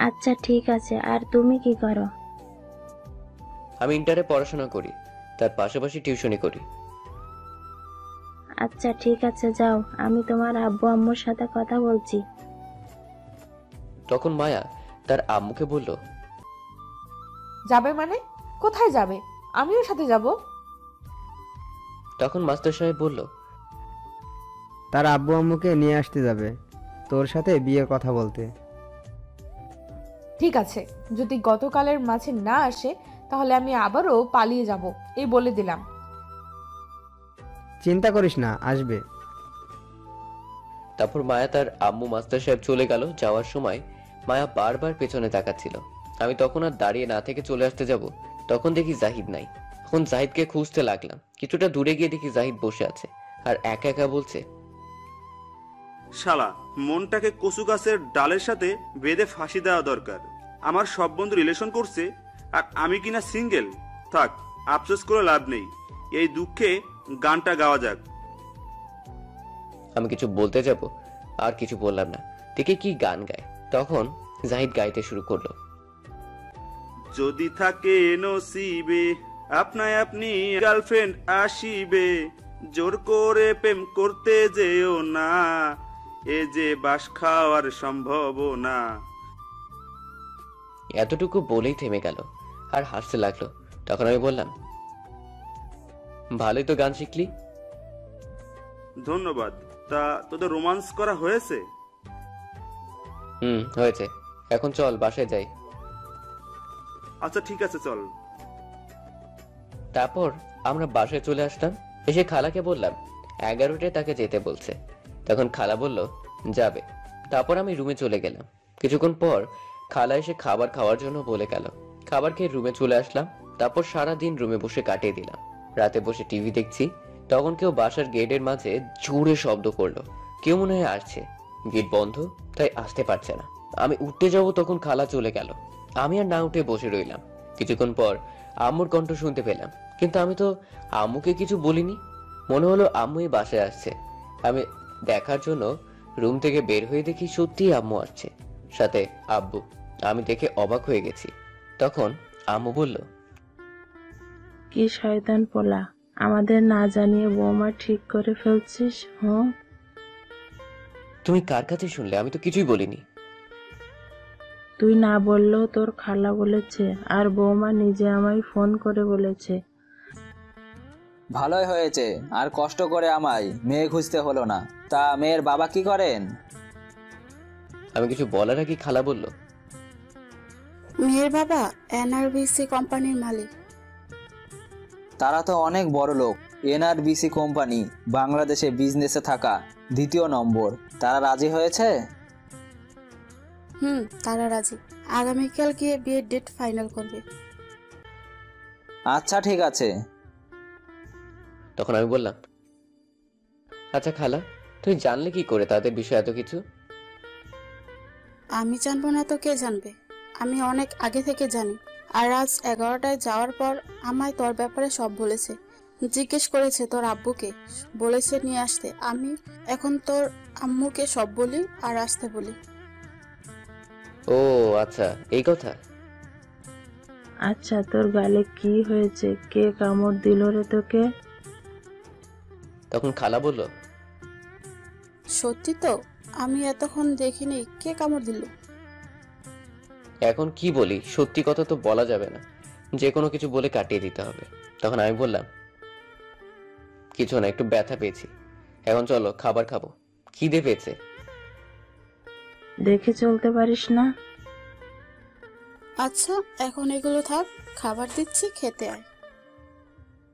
আচ্ছা ঠিক আছে, আর তুমি কি করো? আমি ইন্টারে পড়াশোনা করি, তার পাশাপাশি টিউশনি করি। আচ্ছা ঠিক আছে, যাও, আমি তোমার আব্বু আম্মুর সাথে কথা বলছি। তখন মায়া তার আম্মুকে বলল, যাবে মানে? কোথায় যাবে? আমিও সাথে যাব। তখন মাস্টার সাহেব বলল, তার আব্বু আম্মুকে নিয়ে আসতে যাবে তোর সাথে বিয়ের কথা বলতে। ঠিক আছে, যদি গতকালের মাঝে না আসে তাহলে আমি আবারও পালিয়ে যাব, এই বলে দিলাম। চিন্তা করিস না, আসবে। তারপর মায়া তার আম্মু মাস্টার সাহেব চলে গেল। যাওয়ার সময় মায়া বারবার পেছনে তাকাচ্ছিল। আমি তখন আর দাঁড়িয়ে না থেকে চলে আসতে যাব, তখন দেখি জাহিদ নাই। এখন জাহিদকে খুঁজতে লাগলাম। কিছুটা দূরে গিয়ে দেখি জাহিদ বসে আছে আর একা একা বলছে, শালা, মনটাকে কচু গাছের ডালের সাথে বেঁধে ফাঁসি দেওয়া দরকার। আমার সব বন্ধু রিলেশন করছে আর আমি কিনা সিঙ্গেল। থাক, আফসোস করে লাভ নেই, এই দুঃখে গানটা গাওয়া যাক। আমি কিছু বলতে যাব, আর কিছু বললাম না। দেখি কি গান গায়। তখন জাহিদ গাইতে শুরু করলো, যদি থাকে নসিবে আপনায় আপনি গার্লফ্রেন্ড আসিবে, জোর করে প্রেম করতে যেও না, এ যে বাস খাওয়ার সম্ভাবনা। এতটুকু বলেই থেমে গেল আর হাসতে লাগলো। তখন আমি বললাম, ভালোই তো গান শিখলি। ধন্যবাদ। তা তোদের রোমান্স করা হয়েছে? হয়েছে। এখন চল বাসায় যাই। আচ্ছা ঠিক আছে, চল। তারপর আমরা বাসায় চলে আসলাম। এসে খালাকে বললাম 11টায় তাকে যেতে বলছে। তখন খালা বলল যাবে। তারপর আমি রুমে চলে গেলাম। কিছুক্ষণ পর খালা এসে খাবার খাওয়ার জন্য বলে গেল। খাবার খেয়ে রুমে চলে আসলাম। তারপর সারাদিন রুমে বসে কাটিয়ে দিলাম। রাতে বসে টিভি দেখছি। তখন কেউ বাসার গেটের মাঝে জোরে শব্দ করলো। কেউ মনে হয় আসছে। গেট বন্ধ, তাই আসতে পারছে না। আমি উঠতে যাব, তখন খালা চলে গেল। আমি আর না উঠে বসে রইলাম। কিছুক্ষণ পর আম্মুর কণ্ঠ শুনতে পেলাম, কিন্তু আমি তো আম্মুকে কিছু বলিনি। মনে হলো আম্মুই বাসায় আসছে। আমি দেখার জন্য রুম থেকে বের হয়ে দেখি সত্যিই আম্মু আসছে, সাথে আব্বু। আমি দেখে অবাক হয়ে গেছি। তখন আম্মু বলল, কি শয়তান পোলা, আমাদের না জানিয়ে বৌমা ঠিক করে ফেলছিস। তুমি কার কাছে শুনলে? আমি তো কিছুই বলিনি। তুই না বললেও তোর খালা বলেছে, আর বৌমা নিজে আমায় ফোন করে বলেছে। ভালোই হয়েছে, আর কষ্ট করে আমায় মেয়ে খুঁজতে হলো না। তা মেয়ের বাবা কি করেন? আমি কিছু বলার আগে খালা বলল, মেয়ের বাবা এনআরবিসি কোম্পানির মালিক। তারা তো অনেক বড় লোক। এনআরবিসি কোম্পানি বাংলাদেশে বিজনেসে থাকা 2য় নম্বর। তারা রাজি হয়েছে? তারা রাজি। আগামীকাল গিয়ে বিয়ের ডেট ফাইনাল করবে। আচ্ছা ঠিক আছে। তখন আমি বললাম, আচ্ছা খালা, তুমি জানলে কি করে তাদের বিষয়ে এত কিছু? আমি জানবো না তো কে জানবে? আমি অনেক আগে থেকে জানি। আর আজ 11টায় যাওয়ার পর আমায় তোর ব্যাপারে সব বলেছে। জিজ্ঞেস করেছে তোর আব্বুকে, বলেছে নিয়ে আসতে। আমি এখন তোর আম্মুকে সব বলি আর আসতে বলি। ও আচ্ছা, এই কথা। আচ্ছা, তোর গালে কি হয়েছে? কে কামড় দিল রে তোকে? তখন খালা বলল, সত্যি তো, আমি এতক্ষণ দেখিনি। কে কামড় দিল? এখন কি বলি? সত্যি কথা তো বলা যাবে না, যে কোনো কিছু বলে কাটিয়ে দিতে হবে। তখন আমি বললাম, কিছু না, একটু ব্যথা পেয়েছি। এখন চলো খাবার খাবো, খিদে পেয়েছে। দেখে চলতে পারিস না? আচ্ছা, এখন এগুলো থাক, খাবার দিচ্ছি, খেতে আয়।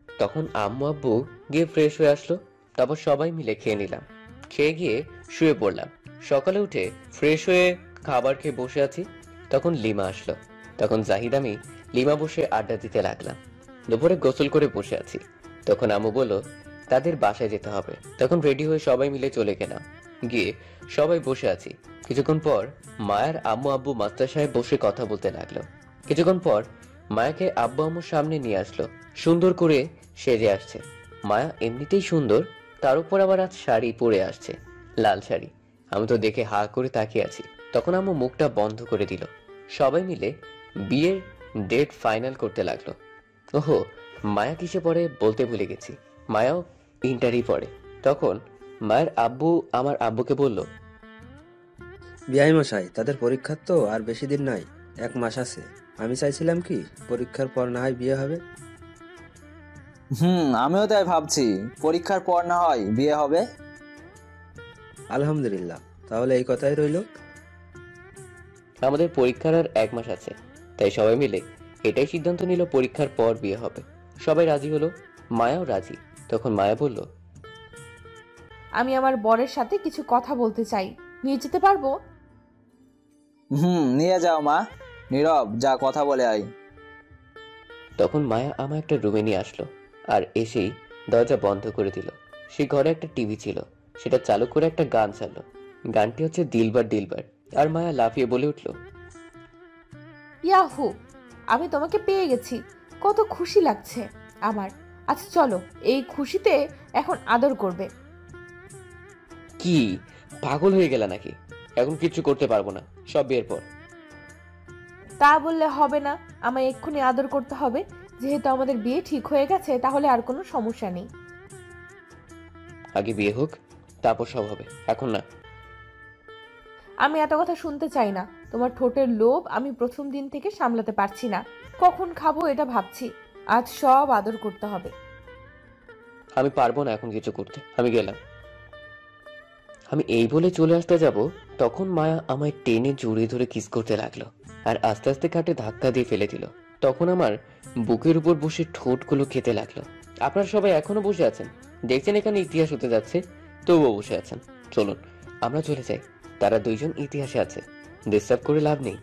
তখন আম্মু আব্বু গিয়ে ফ্রেশ হয়ে আসলো। তারপর সবাই মিলে খেয়ে নিলাম। খেয়ে গিয়ে শুয়ে পড়লাম। সকালে উঠে ফ্রেশ হয়ে খাবার খেয়ে বসে আছি, তখন লিমা আসলো। তখন জাহিদ আমি লিমা বসে আড্ডা দিতে লাগলাম। দুপুরে গোসল করে বসে আছি, তখন আম্মু বলল তাদের বাসায় যেতে হবে। তখন রেডি হয়ে সবাই মিলে চলে গেলাম। গিয়ে সবাই বসে আছি। কিছুক্ষণ পর মায়ার আম্মু আব্বু মাস্টার সাহেব বসে কথা বলতে লাগলো। কিছুক্ষণ পর মায়াকে আব্বু আম্মুর সামনে নিয়ে আসলো। সুন্দর করে সেজে আসছে। মায়া এমনিতেই সুন্দর, তার উপর আবার আজ শাড়ি পরে আসছে, লাল শাড়ি। আমি তো দেখে হা করে তাকিয়ে আছি। তখন আম্মু মুখটা বন্ধ করে দিল। সবাই মিলে বিয়ের ডেট ফাইনাল করতে লাগলো। ওহো, মায়া কিসে পড়ে বলতে ভুলে গেছি। মায়াও ইন্টারই পড়ে। তখন মায়ের আব্বু আমার আব্বুকে বলল, বিআই মশাই, তাদের পরীক্ষার তো আর বেশি দিন নাই, 1 মাস আছে। আমি চাইছিলাম কি পরীক্ষার পর না হয় বিয়ে হবে। আমিও তাই ভাবছি, পরীক্ষার পর না হয় বিয়ে হবে। আলহামদুলিল্লাহ, তাহলে এই কথাই রইল। আমাদের পরীক্ষার আর 1 মাস আছে, তাই সবাই মিলে এটাই সিদ্ধান্ত নিল পরীক্ষার পর বিয়ে হবে। সবাই রাজি হলো, মায়াও রাজি। তখন মায়া বলল, আমি আমার বরের সাথে কিছু কথা বলতে চাই, নিয়ে যেতে পারবো? নিয়ে যাও মা। নীরব, যা কথা বলে আয়। তখন মায়া আমার একটা রুমে নিয়ে আসলো আর এসেই দরজা বন্ধ করে দিল। সেই ঘরে একটা টিভি ছিল, সেটা চালু করে একটা গান চাললো। গানটি হচ্ছে দিলবার দিলবার। আর মায়া লাফিয়ে বলে উঠল, ইয়াহু, আমি তোমাকে পেয়ে গেছি, কত খুশি লাগছে আমার। আচ্ছা চলো, এই খুশিতে এখন আদর করবে। কি পাগল হয়ে গেলা নাকি? এখন কিচ্ছু করতে পারবো না, সব বিয়ের পর। তা বললে হবে না, আমায় এক্ষুনি আদর করতে হবে। যেহেতু আমাদের বিয়ে ঠিক হয়ে গেছে, তাহলে আর কোনো সমস্যা নেই। আগে বিয়ে হোক, তারপর সব হবে, এখন না। আমি এত কথা শুনতে চাই না। তোমার ঠোঁটের লোভ আমি প্রথম দিন থেকে সামলাতে পারছি না। কখন খাবো এটা ভাবছি। আজ সব আদর করতে হবে। আমি পারবো না এখন কিছু করতে, আমি গেলাম। আমি এই বলে চলে আসতে যাব, তখন মায়া আমায় টেনে জড়িয়ে ধরে কিস করতে লাগলো আর আস্তে আস্তে খাটে ধাক্কা দিয়ে ফেলে দিল। তখন আমার বুকের উপর বসে ঠোঁটগুলো খেতে লাগলো। আপনারা সবাই এখনো বসে আছেন, দেখছেন এখানে ইতিহাস হতে যাচ্ছে, তবুও বসে আছেন। চলুন আমরা চলে যাই, তারা দুইজন ইতিহাসে আছে, ডিস্টার্ব করে লাভ নেই।